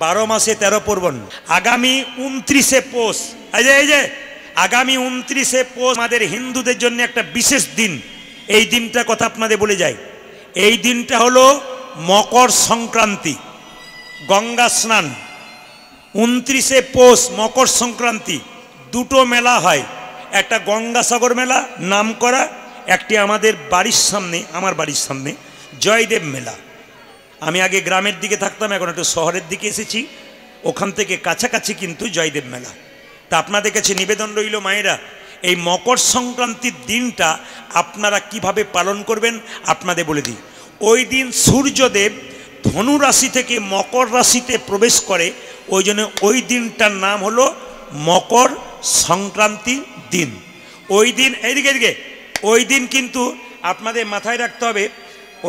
12 মাসে 13 পর্বণ। আগামী 29শে পৌষ, এই যে আগামী 29শে পৌষ আমাদের হিন্দুদের জন্য একটা বিশেষ দিন। এই দিনটার কথা আপনাদের বলে যাই। এই দিনটা হলো মকর সংক্রান্তি, গঙ্গা স্নান। 29শে পৌষ মকর সংক্রান্তি, দুটো মেলা হয়, একটা গঙ্গাসাগর মেলা নাম করা, একটি আমাদের বাড়ির সামনে, আমার বাড়ির সামনে জয়দেব মেলা। আমি আগে গ্রামের দিকে থাকতাম, এখন একটু শহরের দিকে এসেছি, ওখান থেকে কাছাকাছি কিন্তু জয়দেব মেলা। তা আপনাদের কাছে নিবেদন রইল মায়েরা, এই মকর সংক্রান্তির দিনটা আপনারা কিভাবে পালন করবেন আপনাদের বলে দিই। ওই দিন সূর্যদেব ধনু রাশি থেকে মকর রাশিতে প্রবেশ করে, ওই জন্য ওই দিনটার নাম হলো মকর সংক্রান্তি দিন। ওই দিন এদিকে ওই দিন কিন্তু আপনাদের মাথায় রাখতে হবে,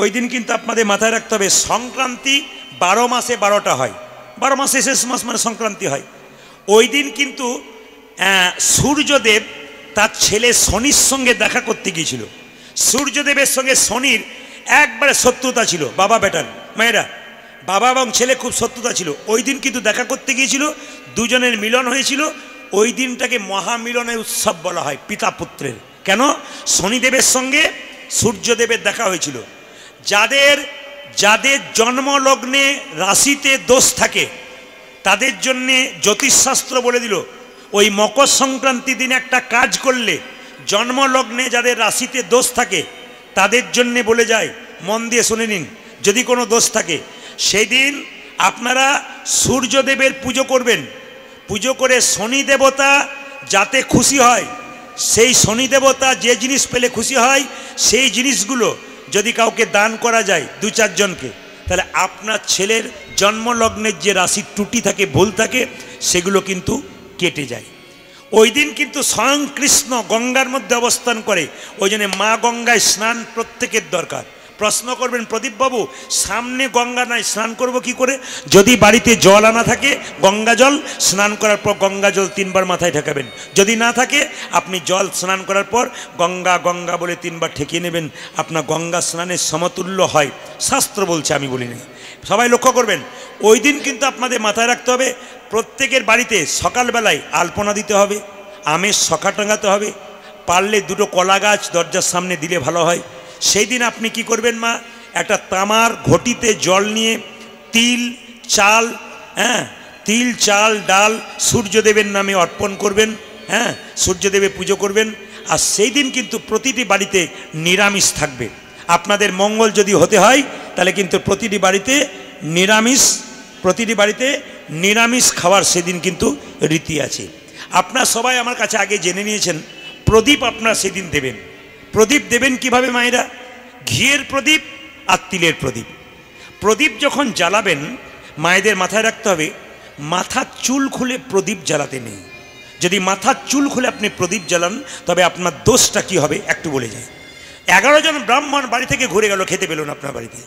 ওই দিন কিন্তু আপনাদের মাথায় রাখতে হবে সংক্রান্তি 12 মাসে 12টা হয়, 12 মাসে শেষ মাস মানে সংক্রান্তি হয়। ওই দিন কিন্তু সূর্যদেব তার ছেলে শনির সঙ্গে দেখা করতে গিয়েছিল। সূর্যদেবের সঙ্গে শনির একবারে শত্রুতা ছিল, বাবা বেটার। মায়েরা, বাবা এবং ছেলে খুব শত্রুতা ছিল। ওই দিন কিন্তু দেখা করতে গিয়েছিল, দুজনের মিলন হয়েছিল। ওই দিনটাকে মহামিলনের উৎসব বলা হয়, পিতা পুত্রের। কেন? শনিদেবের সঙ্গে সূর্যদেবের দেখা হয়েছিল। যাদের যাদের জন্মলগ্নে রাশিতে দোষ থাকে তাদের জন্যে জ্যোতিষশাস্ত্র বলে দিল, ওই মকর সংক্রান্তি দিন একটা কাজ করলে জন্মলগ্নে যাদের রাশিতে দোষ থাকে তাদের জন্যে বলে যায়, মন দিয়ে শুনে নিন, যদি কোনো দোষ থাকে সেই দিন আপনারা সূর্যদেবের পুজো করবেন। পুজো করে শনি দেবতা যাতে খুশি হয়, সেই শনি দেবতা যে জিনিস পেলে খুশি হয় সেই জিনিসগুলো যদি কাউকে দান করা যায় 2-4 জনকে, তাহলে আপনার ছেলের জন্মলগ্নের যে রাশির ত্রুটি থাকে, ভুল থাকে, সেগুলো কিন্তু কেটে যায়। ওই দিন কিন্তু স্বয়ং কৃষ্ণ গঙ্গার মধ্যে অবস্থান করে, ওই জন্য মা গঙ্গায় স্নান প্রত্যেকের দরকার। প্রশ্ন করবেন, প্রদীপ বাবু সামনে গঙ্গা নাই, স্নান করব কি করে? যদি বাড়িতে জল আনা থাকে গঙ্গা জল, স্নান করার পর গঙ্গা জল 3 বার মাথায় ঠেকাবেন। যদি না থাকে আপনি জল স্নান করার পর গঙ্গা গঙ্গা বলে 3 বার ঠেকিয়ে নেবেন, আপনার গঙ্গা স্নানের সমতুল্য হয়, শাস্ত্র বলছে, আমি বলি না। সবাই লক্ষ্য করবেন, ওই দিন কিন্তু আপনাদের মাথায় রাখতে হবে প্রত্যেকের বাড়িতে সকালবেলায় আলপনা দিতে হবে, আমের শখা টাঙাতে হবে, পারলে 2টো কলা গাছ দরজার সামনে দিলে ভালো হয়। সেই দিন আপনি কি করবেন মা, একটা তামার ঘটিতে জল নিয়ে তিল চাল ডাল সূর্যদেবের নামে অর্পণ করবেন। সূর্যদেবের পুজো করবেন। আর সেই দিন কিন্তু প্রতিটি বাড়িতে নিরামিষ থাকবে। আপনাদের মঙ্গল যদি হতে হয় তাহলে কিন্তু প্রতিটি বাড়িতে নিরামিষ খাওয়ার সেদিন কিন্তু রীতি আছে। আপনারা সবাই আমার কাছে আগে জেনে নিয়েছেন, প্রদীপ আপনারা সেদিন দেবেন। প্রদীপ দেবেন কিভাবে মায়েরা? ঘিয়ের প্রদীপ আর তিলের প্রদীপ। প্রদীপ যখন জ্বালাবেন মায়েদের মাথায় রাখতে হবে, মাথার চুল খুলে প্রদীপ জ্বালাতে নেই। যদি মাথার চুল খুলে আপনি প্রদীপ জ্বালান তবে আপনার দোষটা কি হবে একটু বলে যায়। 11 জন ব্রাহ্মণ বাড়ি থেকে ঘুরে গেল, খেতে পেল না, আপনার বাড়িতে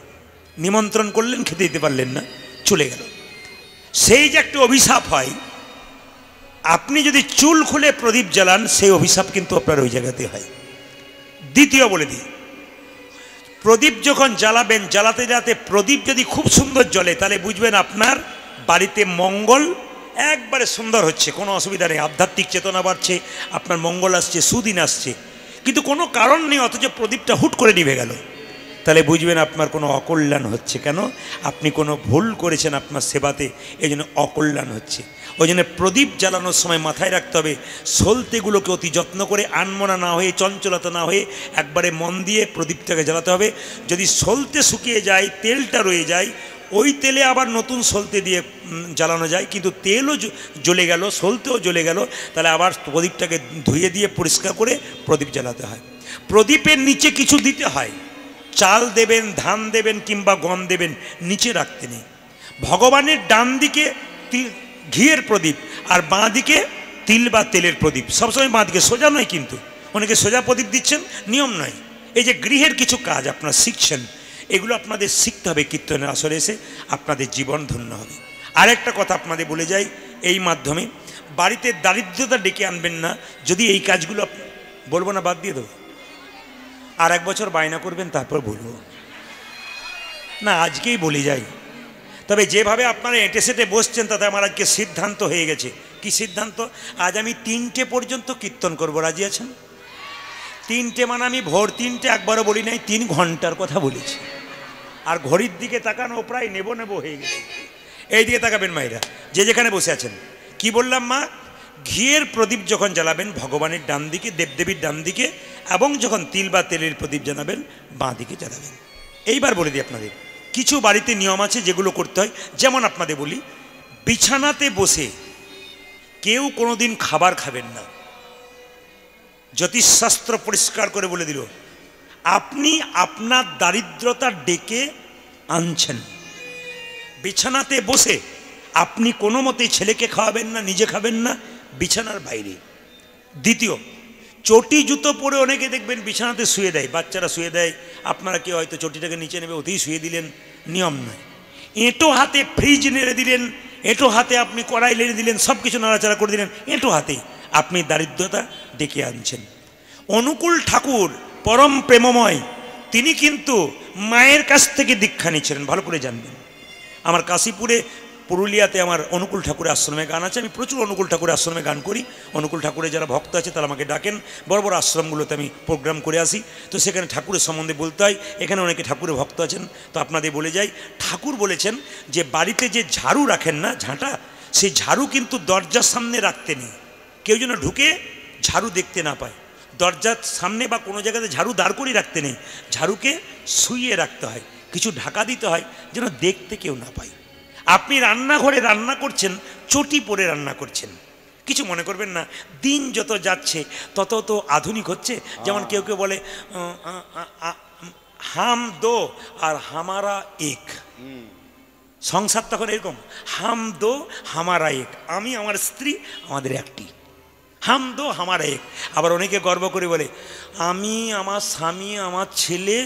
নিমন্ত্রণ করলেন, খেতে দিতে পারলেন না, চলে গেল। সেই যে একটা অভিশাপ হয়, আপনি যদি চুল খুলে প্রদীপ জ্বালান সেই অভিশাপ কিন্তু আপনার ওই জায়গাতে হয়। দ্বিতীয় বলে দিই, প্রদীপ যখন জ্বালাবেন, জ্বালাতে জ্বালাতে প্রদীপ যদি খুব সুন্দর জ্বলে তাহলে বুঝবেন আপনার বাড়িতে মঙ্গল একবারে সুন্দর হচ্ছে, কোনো অসুবিধা নেই, আধ্যাত্মিক চেতনা বাড়ছে, আপনার মঙ্গল আসছে, সুদিন আসছে। কিন্তু কোনো কারণ নেই, অথচ প্রদীপটা হুট করে নিভে গেল, তাহলে বুঝবেন আপনার কোনো অকল্যাণ হচ্ছে। কেন? আপনি কোনো ভুল করেছেন আপনার সেবাতে, এই জন্য অকল্যাণ হচ্ছে। ওই জন্য প্রদীপ জ্বালানোর সময় মাথায় রাখতে হবে সলতেগুলোকে অতি যত্ন করে, আনমনা না হয়ে, চঞ্চলতা না হয়ে একবারে মন দিয়ে প্রদীপটাকে জ্বালাতে হবে। যদি সলতে শুকিয়ে যায়, তেলটা রয়ে যায়, ওই তেলে আবার নতুন সলতে দিয়ে জ্বালানো যায়, কিন্তু তেলও জ্বলে গেল, সলতেও জ্বলে গেল, তাহলে আবার প্রদীপটাকে ধুয়ে দিয়ে পরিষ্কার করে প্রদীপ জ্বালাতে হয়। প্রদীপের নিচে কিছু দিতে হয়, চাল দেবেন, ধান দেবেন কিংবা গম দেবেন, নিচে রাখতে নেই। ভগবানের ডান দিকে ঘিয়ের প্রদীপ আর বাঁ দিকে তিল বা তেলের প্রদীপ, সবসময় বাঁ দিকে, সোজা নয় কিন্তু, অনেকে সোজা প্রদীপ দিচ্ছেন, নিয়ম নয়। এই যে গৃহের কিছু কাজ আপনারা শিখছেন, এগুলো আপনাদের শিখতে হবে, কীর্তনের আসরে এসে আপনাদের জীবন ধন্য হবে। আরেকটা কথা আপনাদের বলে যাই এই মাধ্যমে, বাড়িতে দারিদ্রতা ডেকে আনবেন না। যদি এই কাজগুলো বলবো না, বাদ দিয়ে দেবো, আর 1 বছর বায়না করবেন তারপর বলবো না, আজকেই বলে যাই। তবে যেভাবে আপনারা এঁটে সেটে বসছেন তাতে আমার আজকে সিদ্ধান্ত হয়ে গেছে। কি সিদ্ধান্ত? আজ আমি 3টে পর্যন্ত কীর্তন করব, রাজি আছেন? 3টে মানে আমি ভোর 3টে একবারও বলি নাই, 3 ঘন্টার কথা বলেছি। আর ঘড়ির দিকে তাকানো প্রায় নেব হয়ে গেছে। এই দিকে তাকাবেন মায়েরা, যে যেখানে বসে আছেন। কি বললাম মা? ঘিয়ের প্রদীপ যখন জ্বালাবেন ভগবানের ডান দিকে, দেবদেবীর ডান দিকে, এবং যখন তিল বা তেলের প্রদীপ জ্বালাবেন বাঁ দিকে জ্বালাবেন। এইবার বলে দিই আপনাদের, কিছু বাড়িতে নিয়ম আছে যেগুলো করতে হয়। যেমন আপনাদের বলি, বিছানাতে বসে কেউ কোনোদিন খাবার খাবেন না। জ্যোতিষশাস্ত্র পরিষ্কার করে বলে দিল, আপনি আপনার দারিদ্রতা ডেকে আনছেন। বিছানাতে বসে আপনি কোনো মতেই ছেলেকে খাওয়াবেন না, নিজে খাবেন না, বিছানার বাইরে। দ্বিতীয়, চটি জুতো পরে অনেকে দেখবেন বিছানাতে শুয়ে দেয়, বাচ্চারা শুয়ে দেয়, আপনারা কেউ হয়তো চটিটাকে নিচে নেবে ওতেই শুয়ে দিলেন, নিয়ম নয়। এঁটো হাতে ফ্রিজ নেড়ে দিলেন, এঁটো হাতে আপনি কড়াই নেড়ে দিলেন, সব কিছু নাড়াচাড়া করে দিলেন, এঁটো হাতে আপনি দারিদ্রতা ডেকে আনছেন। অনুকূল ঠাকুর পরম প্রেমময়, তিনি কিন্তু মায়ের কাছ থেকে দীক্ষা নিচ্ছিলেন, ভালো করে জানবেন। আমার কাশীপুরে, পুরুলিয়াতে আমার অনুকূল ঠাকুরের আশ্রমে গান আছে। আমি প্রচুর অনুকূল ঠাকুরের আশ্রমে গান করি। অনুকূল ঠাকুরের যারা ভক্ত আছে তারা আমাকে ডাকেন, বড় বড় আশ্রমগুলোতে আমি প্রোগ্রাম করে আসি। তো সেখানে ঠাকুরের সম্বন্ধে বলতে হয়। এখানে অনেকে ঠাকুরের ভক্ত আছেন, তো আপনাদের বলে যাই, ঠাকুর বলেছেন যে বাড়িতে যে ঝাড়ু রাখেন না, ঝাঁটা, সেই ঝাড়ু কিন্তু দরজার সামনে রাখতে নেই। কেউ যেন ঢুকে ঝাড়ু দেখতে না পায়। দরজার সামনে বা কোনো জায়গাতে ঝাড়ু দাঁড় করে রাখতে নেই, ঝাড়ুকে শুইয়ে রাখতে হয়, কিছু ঢাকা দিতে হয় যেন দেখতে কেউ না পায়। আপনি রান্নাঘরে রান্না করছেন, চটি পরে রান্না করছেন, কিছু মনে করবেন না। দিন যত যাচ্ছে তত তো আধুনিক হচ্ছে। যেমন কেউ কেউ বলে হাম দো আর হামারা এক, সংসার তখন এরকম, হাম দো হামারা এক, আমি আমার স্ত্রী আমাদের একটি, হাম দো হামারা এক। আবার অনেকে গর্ব করে বলে আমি, আমার স্বামী, আমার ছেলে,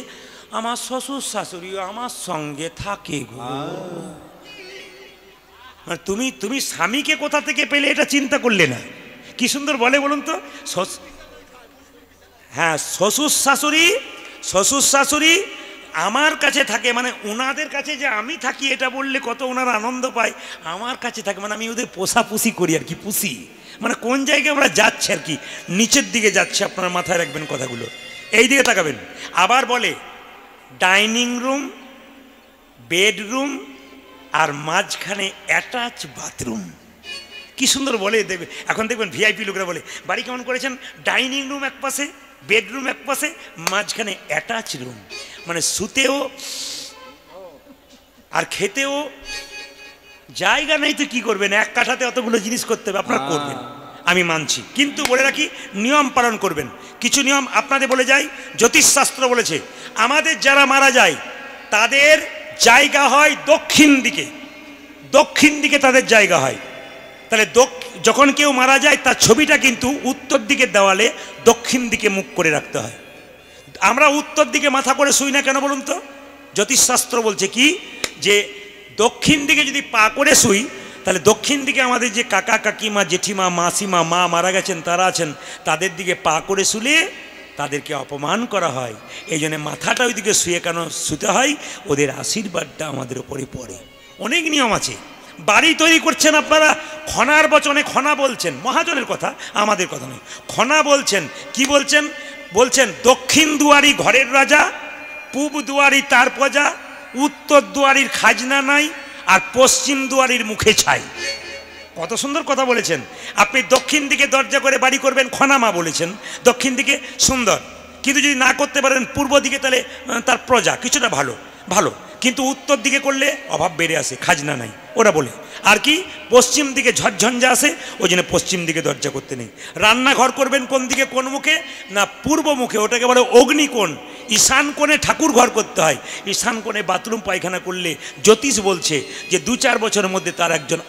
আমার শ্বশুর শাশুড়িও আমার সঙ্গে থাকে গো। তুমি স্বামীকে কোথা থেকে পেলে এটা চিন্তা করলে না? কি সুন্দর বলে বলুন তো। হ্যাঁ, শ্বশুর শাশুড়ি আমার কাছে থাকে, মানে ওনাদের কাছে যে আমি থাকি এটা বললে কত ওনারা আনন্দ পায়। আমার কাছে থাকে মানে আমি ওদের পোষাপুষি করি আর কি, পুষি, মানে কোন জায়গায় আমরা যাচ্ছি আর কি, নিচের দিকে যাচ্ছে। আপনারা মাথায় রাখবেন কথাগুলো। এই দিকে তাকাবেন। আবার বলে ডাইনিং রুম, বেডরুম, আর মাঝখানে অ্যাটাচ বাথরুম। কি সুন্দর বলে দেবে। এখন দেখবেন ভিআইপি লোকরা বলে বাড়ি কেমন করেছেন, ডাইনিং রুম এক পাশে, বেডরুম এক পাশে, মাঝখানে অ্যাটাচ রুম, মানে শুতেও আর খেতেও জায়গা নেই। তো কি করবেন, এক কাঠাতে অতগুলো জিনিস করতে হবে, আপনারা করবেন, আমি মানছি, কিন্তু বলে রাখি নিয়ম পালন করবেন। কিছু নিয়ম আপনাদের বলে যাই। জ্যোতিষশাস্ত্র বলেছে আমাদের যারা মারা যায় তাদের জায়গা হয় দক্ষিণ দিকে, দক্ষিণ দিকে তাদের জায়গা হয়। তাহলে যখন কেউ মারা যায় তার ছবিটা কিন্তু উত্তর দিকের দেওয়ালে দক্ষিণ দিকে মুখ করে রাখতে হয়। আমরা উত্তর দিকে মাথা করে শুই না কেন বলুন তো? জ্যোতিষশাস্ত্র বলছে কি, যে দক্ষিণ দিকে যদি পা করে শুই তাহলে দক্ষিণ দিকে আমাদের যে কাকা কাকিমা জেঠিমা মাসিমা মা মারা গেছেন তারা আছেন, তাদের দিকে পা করে শুলে তাদেরকে অপমান করা হয়। এই জন্য মাথাটা ওইদিকে শুয়ে কেন শুতে হয়, ওদের আশীর্বাদটা আমাদের উপরে পড়ে। অনেক নিয়ম আছে। বাড়ি তৈরি করছেন আপনারা, খনার বচনে খনা বলছেন, মহাজনের কথা, আমাদের কথা নয়। খনা বলছেন, কি বলছেন? বলছেন দক্ষিণ দুয়ারি ঘরের রাজা, পূব দুয়ারি তার প্রজা, উত্তর দুয়ারির খাজনা নাই, আর পশ্চিম দুয়ারির মুখে ছাই। কত সুন্দর কথা বলেছেন। আপনি দক্ষিণ দিকে দরজা করে বাড়ি করবেন, খনামা বলেছেন দক্ষিণ দিকে সুন্দর, কিন্তু যদি না করতে পারেন পূর্ব দিকে তাহলে তার প্রজা, কিছুটা ভালো ভালো, কিন্তু উত্তর দিকে করলে অভাব বেড়ে আসে, খাজনা নাই ওরা বলে। আর কি পশ্চিম দিকে ঝড়ঝঞ্ঝা আসে, ওই জন্য পশ্চিম দিকে দরজা করতে নেই। রান্নাঘর করবেন কোন দিকে, কোন মুখে না পূর্ব মুখে, ওটাকে বলে অগ্নিকোণ। ঈশান কোণে ঠাকুর ঘর করতে হয়, ঈশান কোণে বাথরুম পায়খানা করলে জ্যোতিষ বলছে যে 2-4 বছরের মধ্যে তার একজন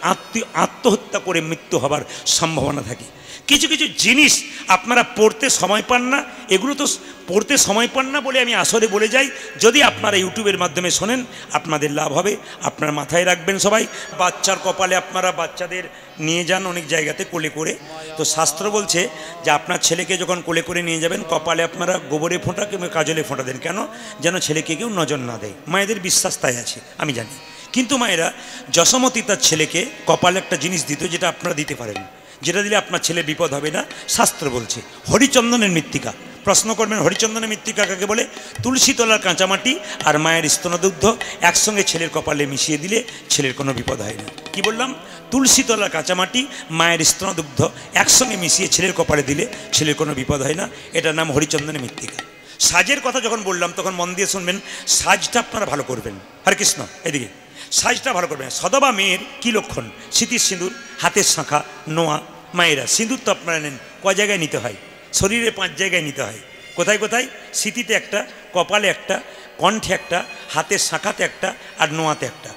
আত্মহত্যা করে মৃত্যু হবার সম্ভাবনা থাকে। কিছু কিছু জিনিস আপনারা পড়তে সময় পান না, এগুলো তো পড়তে সময় পান না বলে আমি আসরে বলে যাই, যদি আপনারা ইউটিউবের মাধ্যমে শোনেন আপনাদের লাভ হবে। আপনার মাথায় রাখবেন সবাই, বাচ্চার কপালে আপনারা বাচ্চাদের নিয়ে যান অনেক জায়গাতে কোলে করে। তো শাস্ত্র বলছে যে আপনার ছেলেকে যখন কোলে করে নিয়ে যাবেন কপালে আপনারা গোবরে ফোঁটা কিংবা কাজলে ফোঁটা দেন, কেন? যেন ছেলেকে কেউ নজর না দেয়। মায়েদের বিশ্বাস তাই আছে, আমি জানি। কিন্তু মায়েরা, যশোমতী তার ছেলেকে কপালে একটা জিনিস দিত যেটা আপনারা দিতে পারেন, যেটা দিলে আপনার ছেলে বিপদ হবে না। শাস্ত্র বলছে হরিচন্দনের মৃত্তিকা। প্রশ্ন করবেন হরিচন্দনের মৃত্তিকা কাকে বলে? তুলসী তলার কাঁচামাটি আর মায়ের স্তনদুগ্ধ একসঙ্গে ছেলের কপালে মিশিয়ে দিলে ছেলের কোনো বিপদ হয় না। কি বললাম? তুলসী তলার কাঁচামাটি মায়ের স্তনদুগ্ধ একসঙ্গে মিশিয়ে ছেলের কপালে দিলে ছেলের কোনো বিপদ হয় না। এটার নাম হরিচন্দনের মৃত্তিকা। সাজের কথা যখন বললাম তখন মন দিয়ে শুনবেন, সাজটা আপনারা ভালো করবেন। হরে কৃষ্ণ, এদিকে সাজটা ভালো করবেন। সদবা মেয়ের কী লক্ষণ? সিঁথির সিঁদুর, হাতের শাঁখা, নোয়া। মায়েরা সিঁদুর তো আপনারা নেন, ক জায়গায় নিতে হয়? শরীরে 5 জায়গায় নিতে হয়। কোথায় কোথায়? সিঁথিতে একটা, কপালে একটা, কণ্ঠে একটা, হাতের শাঁখাতে একটা, আর নোয়াতে একটা।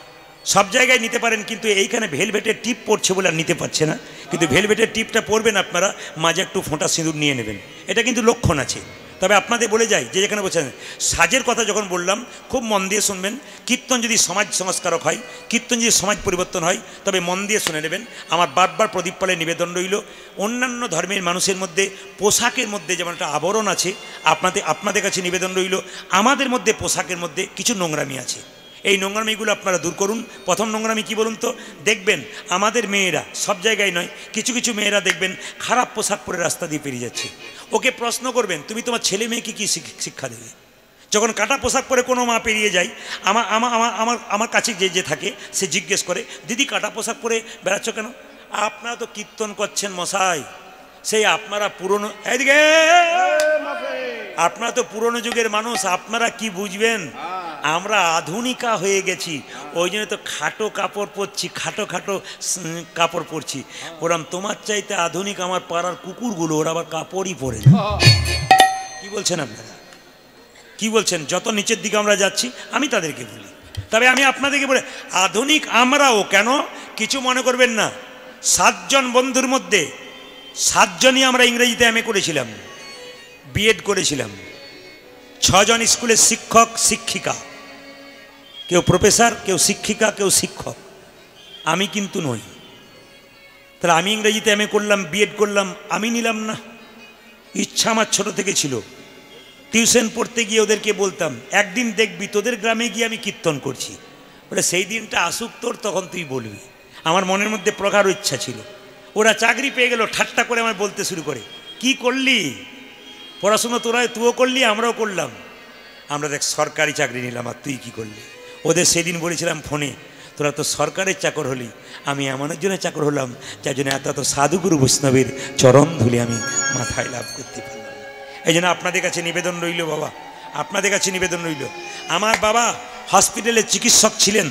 সব জায়গায় নিতে পারেন, কিন্তু এইখানে ভেলভেটের টিপ পড়ছে বলে আর নিতে পারছে না। কিন্তু ভেলভেটের টিপটা পরবেন আপনারা, মাঝে একটু ফোঁটা সিঁদুর নিয়ে নেবেন। এটা কিন্তু লক্ষণ আছে। তবে আপনাদের বলে যাই, যে যেখানে বলছেন সাজের কথা যখন বললাম খুব মন দিয়ে শুনবেন। কীর্তন যদি সমাজ সংস্কারক হয়, কীর্তন যদি সমাজ পরিবর্তন হয়, তবে মন দিয়ে শুনে নেবেন। আমার বারবার প্রদীপ পালে নিবেদন রইল, অন্যান্য ধর্মের মানুষের মধ্যে পোশাকের মধ্যে যেমন একটা আবরণ আছে, আপনাদের কাছে নিবেদন রইল, আমাদের মধ্যে পোশাকের মধ্যে কিছু নোংরামি আছে। এই নোংরামিগুলো আপনারা দূর করুন। প্রথম নোংরামি কি বলুন তো? দেখবেন আমাদের মেয়েরা, সব জায়গায় নয়, কিছু কিছু মেয়েরা দেখবেন খারাপ পোশাক পরে রাস্তা দিয়ে পেরিয়ে যাচ্ছে। ওকে প্রশ্ন করবেন, তুমি তোমার ছেলে মেয়েকে কী শিক্ষা দেবে? যখন কাটা পোশাক পরে কোনো মা পেরিয়ে যায়, আমার কাছে যে থাকে সে জিজ্ঞেস করে, দিদি কাটা পোশাক পরে বেড়াচ্ছ কেন? আপনারা তো কীর্তন করছেন মশাই, সেই আপনারা পুরনো, এদিকে আপনারা তো পুরনো যুগের মানুষ, আপনারা কি বুঝবেন? আমরা আধুনিকা হয়ে গেছি, ওই জন্য তো খাটো কাপড় পরছি, খাটো কাপড় পরছি। ওরাম তোমার চাইতে আধুনিক আমার পাড়ার কুকুরগুলো, ওরা আবার কাপড়ই পরে। কি বলছেন আপনারা? কি বলছেন? যত নিচের দিকে আমরা যাচ্ছি আমি তাদেরকে বলি, তবে আমি আপনাদেরকে বলি আধুনিক আমরাও। কেন? কিছু মনে করবেন না। 7 জন বন্ধুর মধ্যে 7 জনই আমরা ইংরেজিতে এমএ করেছিলাম, বিএড করেছিলাম। 6 জন স্কুলের শিক্ষক শিক্ষিকা, কেউ প্রফেসর, কেউ শিক্ষিকা, কেউ শিক্ষক। আমি কিন্তু নই। তাহলে আমি ইংরেজিতে এমএ করলাম, বিএড করলাম, আমি নিলাম না। ইচ্ছা আমার ছোট থেকে ছিল। টিউশন পড়তে গিয়ে ওদেরকে বলতাম, একদিন দেখবি তোদের গ্রামে গিয়ে আমি কীর্তন করছি। বলে সেই দিনটা আসুক তোর, তখন তুই বলবি। আমার মনের মধ্যে প্রগাঢ় ইচ্ছা ছিল। ওরা চাকরি পেয়ে গেল, ঠাট্টা করে আমার বলতে শুরু করে, কি করলি পড়াশুনো? তুইও করলি, আমরাও করলাম। আমরা দেখ সরকারি চাকরি নিলাম, আর তুই কি করলি? ওদের সেদিন বলেছিলাম ফোনে, তোরা তো সরকারের চাকর হলি, আমি এমন একজনের চাকর হলাম যার জন্য এত সাধুগুরু বৈষ্ণবের চরণ ধুলি আমি মাথায় লাভ করতে পারলাম। এই জন্য আপনাদের কাছে নিবেদন রইল বাবা, আপনাদের কাছে নিবেদন রইল। আমার বাবা হসপিটালে চিকিৎসক ছিলেন,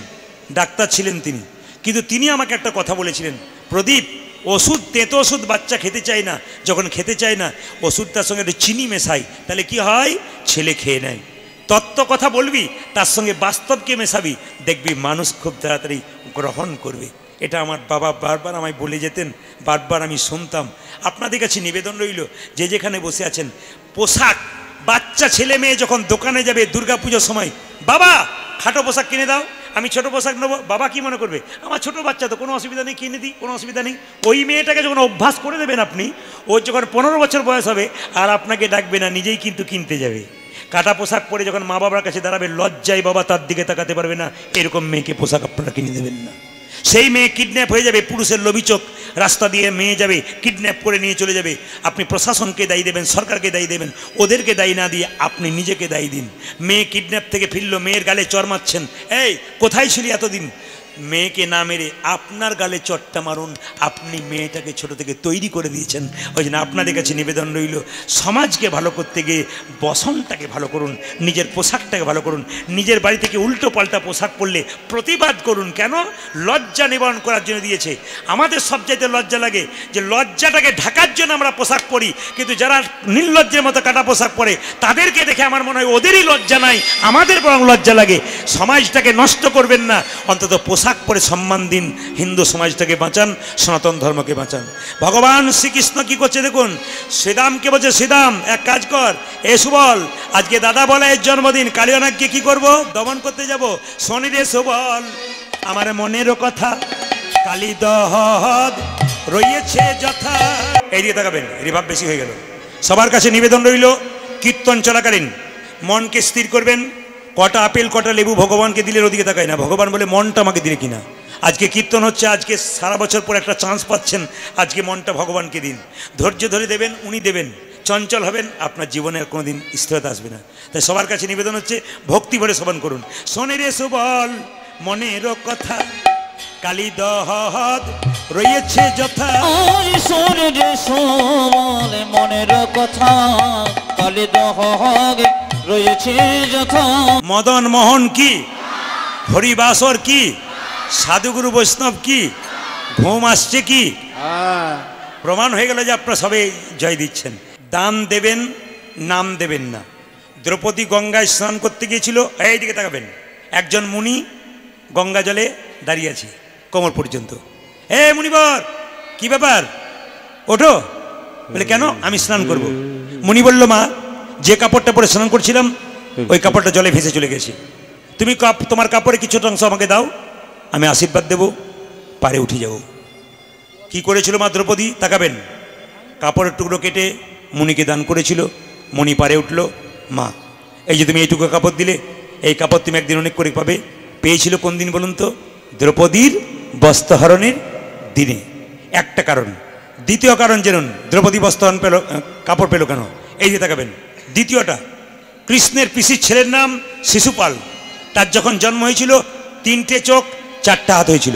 ডাক্তার ছিলেন তিনি, কিন্তু তিনি আমাকে একটা কথা বলেছিলেন, প্রদীপ, ওষুধ, তেতো ওষুধ বাচ্চা খেতে চায় না, যখন খেতে চায় না ওষুধটার সঙ্গে একটু চিনি মেশাই, তাহলে কি হয়? ছেলে খেয়ে নেয়। তত্ত্ব কথা বলবি, তার সঙ্গে বাস্তবকে মেশাবি, দেখবি মানুষ খুব তাড়াতাড়ি গ্রহণ করবে। এটা আমার বাবা বারবার আমায় বলে যেতেন, বারবার আমি শুনতাম। আপনাদের কাছে নিবেদন রইল, যে যেখানে বসে আছেন, পোশাক, বাচ্চা ছেলে মেয়ে যখন দোকানে যাবে দুর্গাপুজোর সময়, বাবা খাটো পোশাক কিনে দাও, আমি ছোট পোশাক নেবো। বাবা কি মনে করবে? আমার ছোট বাচ্চা তো, কোনো অসুবিধা নেই, কিনে দিই, কোনো অসুবিধা নেই। ওই মেয়েটাকে যখন অভ্যাস করে দেবেন আপনি, ওর যখন 15 বছর বয়স হবে আর আপনাকে ডাকবে না, নিজেই কিন্তু কিনতে যাবে। কাটা পোশাক পরে যখন মা বাবার কাছে দাঁড়াবে, লজ্জায় বাবা তার দিকে তাকাতে পারবে না। এরকম মেয়েকে পোশাক আপনারা কিনে দেবেন না। সেই মেয়ে কিডন্যাপ হয়ে যাবে, পুরুষের লোভী চোখ, রাস্তা দিয়ে মেয়ে যাবে, কিডন্যাপ করে নিয়ে চলে যাবে। আপনি প্রশাসনকে দায়ী দেবেন, সরকারকে দায়ী দেবেন, ওদেরকে দায়ী না দিয়ে আপনি নিজেকে দায়ী দিন। মেয়ে কিডন্যাপ থেকে ফিরলো, মেয়ের গালে চড় মারছেন, এই কোথায় ছিলি এতদিন? মেয়েকে না মেরে আপনার গালে চটটা মারুন, আপনি মেয়েটাকে ছোট থেকে তৈরি করে দিয়েছেন। ওই জন্য আপনাদের কাছে নিবেদন রইল, সমাজকে ভালো করতে গিয়ে বসনটাকে ভালো করুন, নিজের পোশাকটাকে ভালো করুন। নিজের বাড়ি থেকে উল্টো পাল্টা পোশাক পরলে প্রতিবাদ করুন। কেন? লজ্জা নিবারণ করার জন্য দিয়েছে। আমাদের সবচাইতে লজ্জা লাগে যে লজ্জাটাকে ঢাকার জন্য আমরা পোশাক পরি, কিন্তু যারা নির্লজ্জের মতো কাটা পোশাক পরে তাদেরকে দেখে আমার মনে হয় ওদেরই লজ্জা নাই, আমাদের বরং লজ্জা লাগে। সমাজটাকে নষ্ট করবেন না, অন্তত পোশাক পোশাক পরে সম্মান দিন, হিন্দু সমাজটাকে বাঁচান, সনাতন ধর্মকে বাঁচান। ভগবান শ্রীকৃষ্ণ কি করছে দেখুন, শ্রীরামকে বলছে, শ্রীরাম এক কাজ কর, এ সুবল আজকে দাদা বলায়ের জন্মদিন, কালিয়ানাগকে কি করব, দমন করতে যাব। শনি রে সুবল আমার মনেরও কথা, কালী দহদ রয়েছে যথা। এই দিকে তাকাবেন, রিভাব বেশি হয়ে গেল। সবার কাছে নিবেদন রইল, কীর্তন চলাকালীন মনকে স্থির করবেন। কটা আপেল কটা লেবু ভগবানকে দিলে ওদিকে তাকায় না, ভগবান বলে মনটা আমাকে দিলে কিনা। আজকে কীর্তন হচ্ছে, আজকে সারা বছর পর একটা চান্স পাচ্ছেন, আজকে মনটা ভগবানকে দিন। ধৈর্য ধরে দেবেন, উনি দেবেন। চঞ্চল হবেন, আপনার জীবনে আর কোনোদিন স্থিরতা আসবে না। তাই সবার কাছে নিবেদন হচ্ছে, ভক্তি ভরে শ্রবণ করুন। শোনে রে সুবল মনেরও কথা, কালী দহদ রয়েছে যথা। শোনে রে সুবল মনেরও কথা, কালী দহদ রয়েছে যথা। মদন মোহন কি, হরিবাসর কি, সাধুগুরু বৈষ্ণব কি, ঘুম আসছে কি? প্রমাণ হয়ে গেল যে আপনারা সবাই জয় দিচ্ছেন। দান দেবেন, নাম দেবেন না। দ্রৌপদী গঙ্গায় স্নান করতে গিয়েছিল, এইদিকে তাকাবেন, একজন মুনি গঙ্গা জলে দাঁড়িয়ে আছে কোমর পর্যন্ত। এ মুনিবর কি ব্যাপার, ওঠো। বলে কেন, আমি স্নান করব। মুনি বলল, মা যে কাপড়টা পরে স্নান করছিলাম ওই কাপড়টা জলে ভেসে চলে গেছে, তুমি তোমার কাপড়ে কিছুটা অংশ আমাকে দাও, আমি আশীর্বাদ দেব, পারে উঠে যাব। কি করেছিল মা দ্রৌপদী তাকাবেন, কাপড়ের টুকরো কেটে মুনিকে দান করেছিল। মুনি পারে উঠল, মা এই যে তুমি এইটুকু কাপড় দিলে, এই কাপড় তুমি একদিন অনেক করে পাবে। পেয়েছিল কোন দিন বলুন তো? দ্রৌপদীর বস্ত্রহরণের দিনে। একটা কারণ। দ্বিতীয় কারণ জেনুন, দ্রৌপদী বস্ত্রহরণ পেল, কাপড় পেল কেন, এই যে তাকাবেন। দ্বিতীয়টা, কৃষ্ণের পিসির ছেলের নাম শিশুপাল। তার যখন জন্ম হয়েছিল 3টে চোখ 4টা হাত হয়েছিল।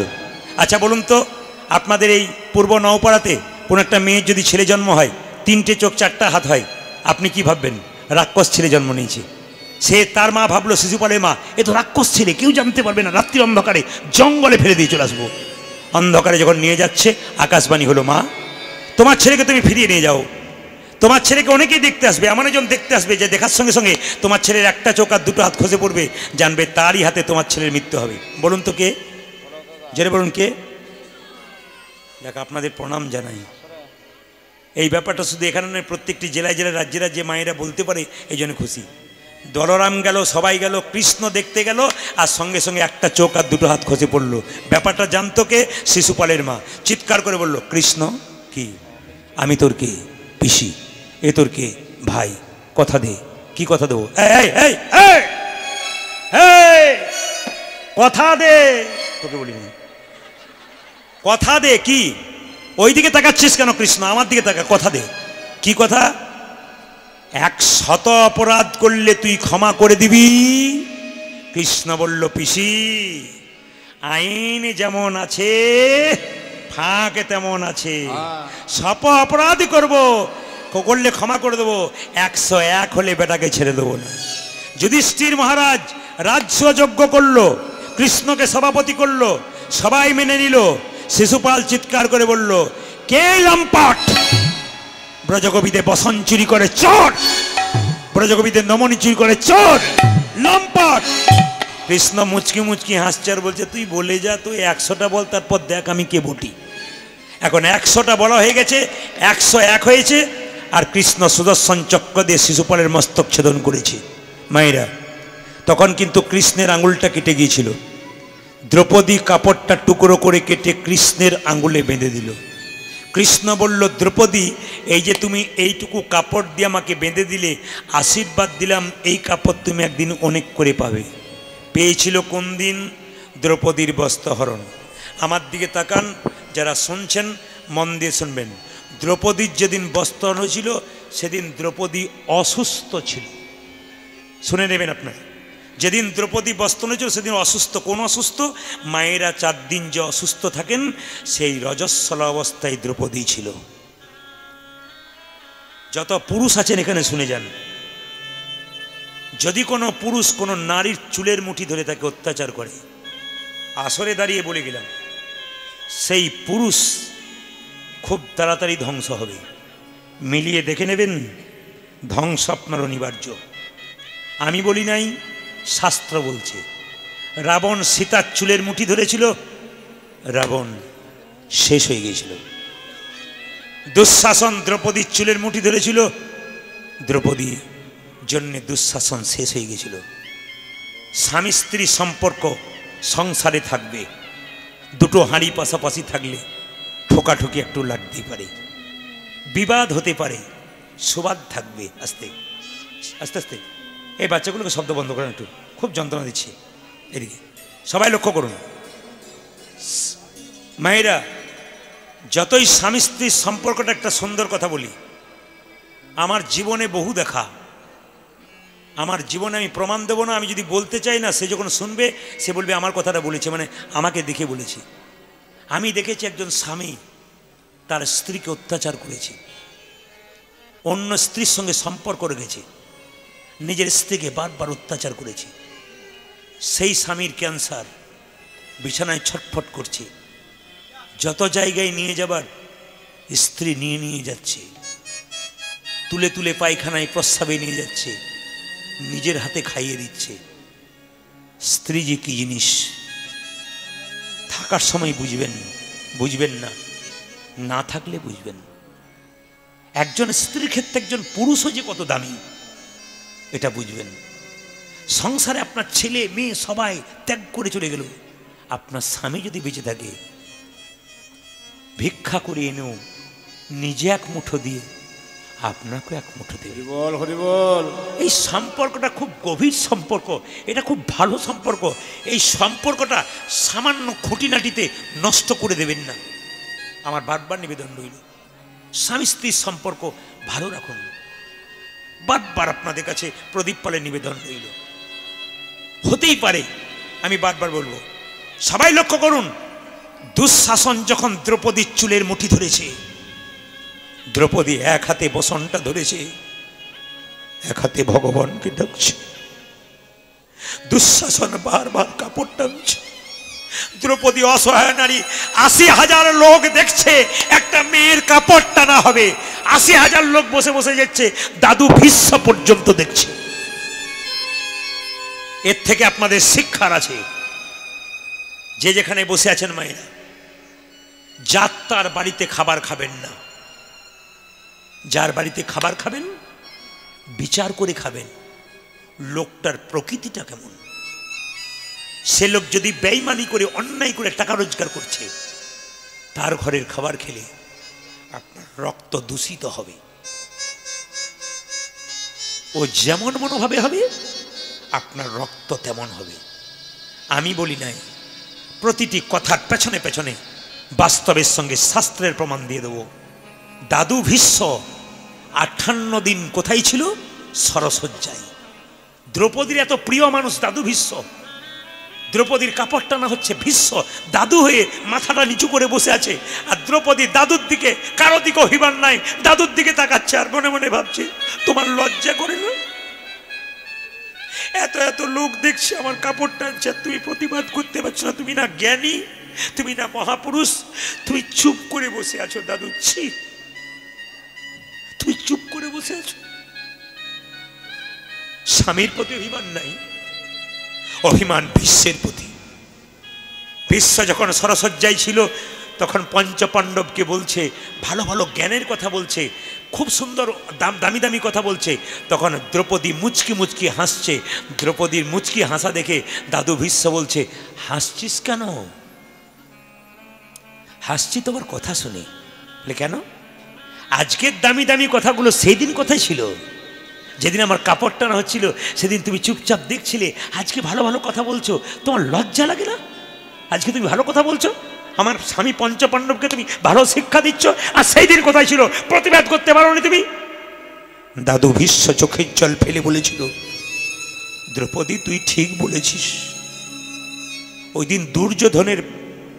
আচ্ছা বলুন তো, আপনাদের এই পূর্ব নওপাড়াতে কোনো একটা মেয়ের যদি ছেলে জন্ম হয়, 3টে চোখ 4টা হাত হয়, আপনি কি ভাববেন? রাক্ষস ছেলে জন্ম নিয়েছে। সে তার মা ভাবলো, শিশুপালের মা, এ তো রাক্ষস ছেলে, কেউ জানতে পারবে না, রাত্রির অন্ধকারে জঙ্গলে ফেলে দিয়ে চলে আসবো। অন্ধকারে যখন নিয়ে যাচ্ছে, আকাশবাণী হলো, মা তোমার ছেলেকে তুমি ফিরিয়ে নিয়ে যাও, তোমার ছেলেকে অনেকেই দেখতে আসবে, এমন একজন দেখতে আসবে যে দেখার সঙ্গে সঙ্গে তোমার ছেলের একটা চোখ আর 2টো হাত খসে পড়বে, জানবে তারই হাতে তোমার ছেলের মৃত্যু হবে। বলুন তো কে? জেনে বলুন কে? দেখ, আপনাদের প্রণাম জানাই। এই ব্যাপারটা শুধু এখানে নয়, প্রত্যেকটি জেলায় জেলায় রাজ্যে রাজ্যে মায়েরা বলতে পারে, এই জন্য খুশি। বলরাম গেল, সবাই গেল, কৃষ্ণ দেখতে গেল, আর সঙ্গে সঙ্গে একটা চোখ আর 2টো হাত খসে পড়লো। ব্যাপারটা জানতো কে? শিশুপালের মা। চিৎকার করে বলল, কৃষ্ণ কি, আমি তোর কে? পিসি। এ তোর কে? ভাই। কথা দে। কি কথা দেবো? কথা দে, তোকে বলিনি, কথা দে। কি ওই দিকে তাকাচ্ছিস কেন কৃষ্ণ? আমার দিকে তাকা, কথা দে। কি কথা? 100 অপরাধ করলে তুই ক্ষমা করে দিবি। কৃষ্ণ বলল, পিসি আইন যেমন আছে ফাঁকে তেমন আছে, 100 অপরাধ করলে ক্ষমা করে দেবো, 101 হলে বেটাকে ছেড়ে দেবো না। যুধিষ্ঠির মহারাজ রাজ্যযজ্ঞ করলো, কৃষ্ণকে সভাপতি করলো, সবাই মেনে নিল। শিশুপাল চিৎকার করে বলল, কে লম্পট, ব্রজগোপীতে বসন চুরি করে চোর, ব্রজগোপীতে নমনী চুরি করে চোর, লম্পট। কৃষ্ণ মুচকি মুচকি হাসছে আর বলছে, তুই বলে যা, তুই 100টা বল, তারপর দেখ আমি কে বটি। এখন 100টা বলা হয়ে গেছে, 101 হয়েছে। আর কৃষ্ণ সুদর্শন চক্র দিয়ে শিশুপালের মস্তক ছেদন করেছে। মায়েরা, তখন কিন্তু কৃষ্ণের আঙুলটা কেটে গিয়েছিল। দ্রৌপদী কাপড়টা টুকরো করে কেটে কৃষ্ণের আঙুলে বেঁধে দিল। কৃষ্ণ বলল, দ্রৌপদী এই যে তুমি এইটুকু কাপড় দিয়ে আমাকে বেঁধে দিলে, আশীর্বাদ দিলাম, এই কাপড় তুমি একদিন অনেক করে পাবে। পেয়েছিল কোন দিন? দ্রৌপদীর বস্ত্রহরণ। আমার দিকে তাকান, যারা শুনছেন মন দিয়ে শুনবেন। দ্রৌপদীর যেদিন বস্ত্রহরণ হয়েছিল সেদিন দ্রৌপদী অসুস্থ ছিল। শুনে নেবেন আপনার, যেদিন দ্রৌপদী বস্ত্র হয়েছিল সেদিন অসুস্থ। কোন অসুস্থ? মায়েরা 4 দিন যে অসুস্থ থাকেন, সেই রজস্বল অবস্থায় দ্রৌপদী ছিল। যত পুরুষ আছেন এখানে শুনে যান, যদি কোনো পুরুষ কোনো নারীর চুলের মুঠি ধরে তাকে অত্যাচার করে, আসরে দাঁড়িয়ে বলে গেলাম, সেই পুরুষ খুব তাড়াতাড়ি ধ্বংস হবে। মিলিয়ে দেখে নেবেন, ধ্বংস আপনার অনিবার্য। আমি বলি নাই, শাস্ত্র বলছে। রাবণ সীতার চুলের মুঠি ধরেছিল, রাবণ শেষ হয়ে গিয়েছিল। দুঃশাসন দ্রৌপদীর চুলের মুঠি ধরেছিল, দ্রৌপদীর জন্য দুঃশাসন শেষ হয়ে গিয়েছিল। স্বামী স্ত্রী সম্পর্ক সংসারে থাকবে, দুটো হাঁড়ি পাশাপাশি থাকলে ঠোকাঠুকি একটু লাগতেই পারে, বিবাদ হতে পারে, সুবাদ থাকবে। আস্তে আস্তে আস্তে এই বাচ্চাগুলোকে শব্দ বন্ধ করেন, একটু খুব যন্ত্রণা দিচ্ছে। এদিকে সবাই লক্ষ্য করুন। মায়েরা, যতই স্বামী স্ত্রীর সম্পর্কটা একটা সুন্দর কথা বলি, আমার জীবনে বহু দেখা, আমার জীবনে আমি প্রমাণ দেবো না, আমি যদি বলতে চাই না, সে যখন শুনবে সে বলবে আমার কথাটা বলেছে, মানে আমাকে দেখে বলেছি। আমি দেখেছি একজন স্বামী তার স্ত্রীকে অত্যাচার করেছে, অন্য স্ত্রীর সঙ্গে সম্পর্ক রেখেছে, নিজের স্ত্রীকে বারবার অত্যাচার করেছে। সেই স্বামীর ক্যান্সার, বিছানায় ছটফট করছে, যত জায়গায় নিয়ে যাবার স্ত্রী নিয়ে নিয়ে যাচ্ছে, তুলে তুলে পায়খানায় প্রস্রাবে নিয়ে যাচ্ছে, নিজের হাতে খাইয়ে দিচ্ছে। স্ত্রী যে কি জিনিস থাকার সময় বুঝবেন না, না থাকলে বুঝবেন। একজন স্ত্রীর ক্ষেত্রে একজন পুরুষও যে কত দামি এটা বুঝবেন। সংসারে আপনার ছেলে মেয়ে সবাই ত্যাগ করে চলে গেল, আপনার স্বামী যদি বেঁচে থাকে, ভিক্ষা করে এনেও নিজে এক মুঠো দিয়ে আপনাকে এক মুঠো দেবে। এই সম্পর্কটা খুব গভীর সম্পর্ক, এটা খুব ভালো সম্পর্ক। এই সম্পর্কটা সামান্য খুঁটিনাটিতে নষ্ট করে দেবেন না। আমার বারবার নিবেদন রইল, স্বামী স্ত্রীর সম্পর্ক ভালো রাখুন। বারবার আপনাদের কাছে প্রদীপ পালের নিবেদন রইল। হতেই পারে, আমি বারবার বলবো, সবাই লক্ষ্য করুন, দুঃশাসন যখন দ্রৌপদীর চুলের মুঠি ধরেছে, দ্রৌপদী এক হাতে বসনটা ধরেছে, এক হাতে ভগবানকে ডাকছে। দুঃশাসন বারবার কাপড় টানছে। দ্রৌপদী অসহায় নারী, ৮০,০০০ লোক দেখছে একটা মেয়ের কাপড় টানা হবে, ৮০,০০০ লোক বসে বসে যাচ্ছে, দাদু ভীষ্ম পর্যন্ত দেখছে। এর থেকে আপনাদের শিক্ষার আছে। যে যেখানে বসে আছেন মায়েরা, যাত্রার বাড়িতে খাবার খাবেন না। যার বাড়িতে খাবার খাবেন বিচার করে খাবেন, লোকটার প্রকৃতিটা কেমন। সে লোক যদি বেঈমানি করে অন্যায় করে টাকা রোজগার করছে, তার ঘরের খাবার খেলে আপনার রক্ত দূষিত হবে। ও যেমন মনোভাবে হবে আপনার রক্ত তেমন হবে। আমি বলি নাই, প্রতিটি কথার পেছনে পেছনে বাস্তবের সঙ্গে শাস্ত্রের প্রমাণ দিয়ে দেব। দাদু ভীষ্ম 58 দিন কোথায় ছিল? সরসজ্জায়। দ্রৌপদীর এত প্রিয় মানুষ দাদু ভীষ্ম, দ্রৌপদীর কাপড় টানা হচ্ছে, ভীষ্ম দাদু হয়ে মাথাটা নিচু করে বসে আছে, আর দ্রৌপদী দাদুর দিকে কারো দিকে অভিমান নাই, দাদুর দিকে তাকাচ্ছে আর মনে মনে ভাবছে, তোমার লজ্জা করে না? এত এত লোক দেখছে আমার কাপড় টানছে, তুমি প্রতিবাদ করতে পারছো না। তুমি না জ্ঞানী, তুমি না মহাপুরুষ, তুমি চুপ করে বসে আছো। দাদু, ছি, তুমি চুপ করে বসে আছো। স্বামীর প্রতি অভিমান নাই, অভিমান ভীষ্মের প্রতি। ভীষ্ম যখন সরসজ্জায় ছিল তখন পঞ্চপাণ্ডবকে বলছে, ভালো ভালো জ্ঞানের কথা বলছে, খুব সুন্দর দামি দামি কথা বলছে। তখন দ্রৌপদী মুচকি মুচকি হাসছে। দ্রৌপদীর মুচকি হাসা দেখে দাদু ভীষ্ম বলছে, হাসছিস কেন? হাসছি তোমার কথা শুনে। কেন? আজকের দামি দামি কথাগুলো সেই দিন কোথায় ছিল? যেদিন আমার কাপড় টানা হচ্ছিল সেদিন তুমি চুপচাপ দেখছিলে, আজকে ভালো ভালো কথা বলছো, তোমার লজ্জা লাগে না? আজকে তুমি ভালো কথা বলছো, আমার স্বামী পঞ্চপাণ্ডবকে তুমি ভালো শিক্ষা দিচ্ছ, আর সেই দিন কোথায় ছিল? প্রতিবাদ করতে পারো নি তুমি? দাদু ভীষ্ম চোখের জল ফেলে বলেছিল, দ্রৌপদী তুই ঠিক বলেছিস, ওই দিন দুর্যোধনের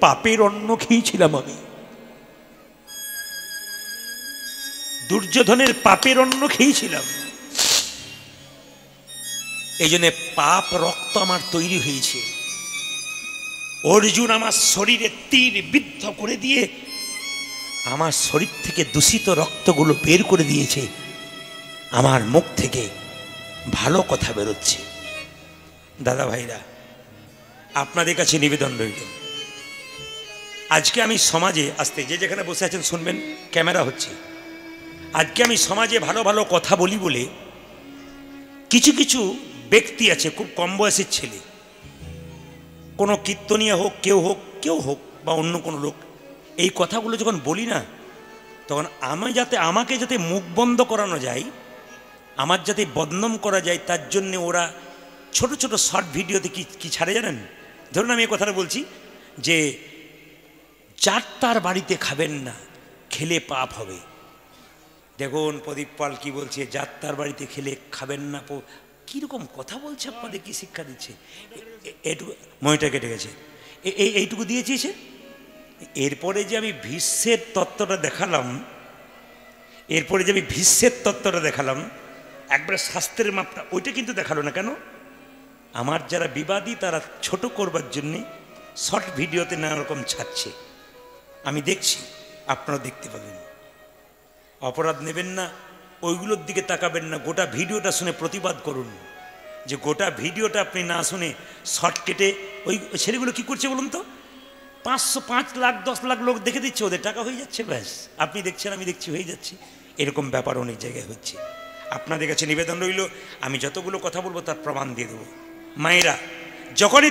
পাপের অন্ন খেয়েছিলাম আমি, দুর্যোধনের পাপের অন্ন খেয়েছিলাম, এই জন্য পাপ রক্ত আমার তৈরি হয়েছে। অর্জুন আমার শরীরে তীর বিদ্ধ করে দিয়ে আমার শরীর থেকে দূষিত রক্তগুলো বের করে দিয়েছে, আমার মুখ থেকে ভালো কথা বেরোচ্ছে। দাদা ভাইরা, আপনাদের কাছে নিবেদন রইল, আজকে আমি সমাজে আসতে যে যেখানে বসে আছেন শুনবেন, ক্যামেরা হচ্ছে, আজকে আমি সমাজে ভালো ভালো কথা বলি বলে কিছু কিছু ব্যক্তি আছে, খুব কম বয়সের ছেলে, কোনো কীর্তনিয়া হোক, কেউ হোক বা অন্য কোনো লোক, এই কথাগুলো যখন বলি না, তখন আমাকে যাতে মুখ বন্ধ করানো যায়, আমার যাতে বদনাম করা যায়, তার জন্যে ওরা ছোট ছোট শর্ট ভিডিওতে কি ছাড়ে জানেন? ধরুন আমি এই কথাটা বলছি যে যার তার বাড়িতে খাবেন না, খেলে পাপ হবে। দেখুন প্রদীপ পাল কি বলছে, যার তার বাড়িতে খেলে খাবেন না, কীরকম কথা বলছে, আপনাদের কি শিক্ষা দিচ্ছে? এইটুকু মইটা কেটে গেছে, এইটুকু দিয়েছে। এরপরে যে আমি ভীষ্মের তত্ত্বটা দেখালাম, একবারে শাস্ত্রের মাপটা, ওইটা কিন্তু দেখালো না। কেন? আমার যারা বিবাদী তারা ছোট করবার জন্যে শর্ট ভিডিওতে নানা রকম ছাড়ছে, আমি দেখছি, আপনারা দেখতে পাবেন। অপরাধ নেবেন না, ওইগুলোর দিকে তাকাবেন না, গোটা ভিডিওটা শুনে প্রতিবাদ করুন। যে গোটা ভিডিওটা আপনি না শুনে শর্ট কেটে, ওই ছেলেগুলো কি করছে বলুন তো, 500, 5 লাখ 10 লাখ লোক দেখে দিচ্ছে, ওদের টাকা হয়ে যাচ্ছে, ব্যাস আপনি দেখছেন আমি দেখছি, হয়ে যাচ্ছে। এরকম ব্যাপার অনেক জায়গায় হচ্ছে। আপনাদের কাছে নিবেদন রইল, আমি যতগুলো কথা বলবো তার প্রমাণ দিয়ে দেবো। মায়েরা, যখনই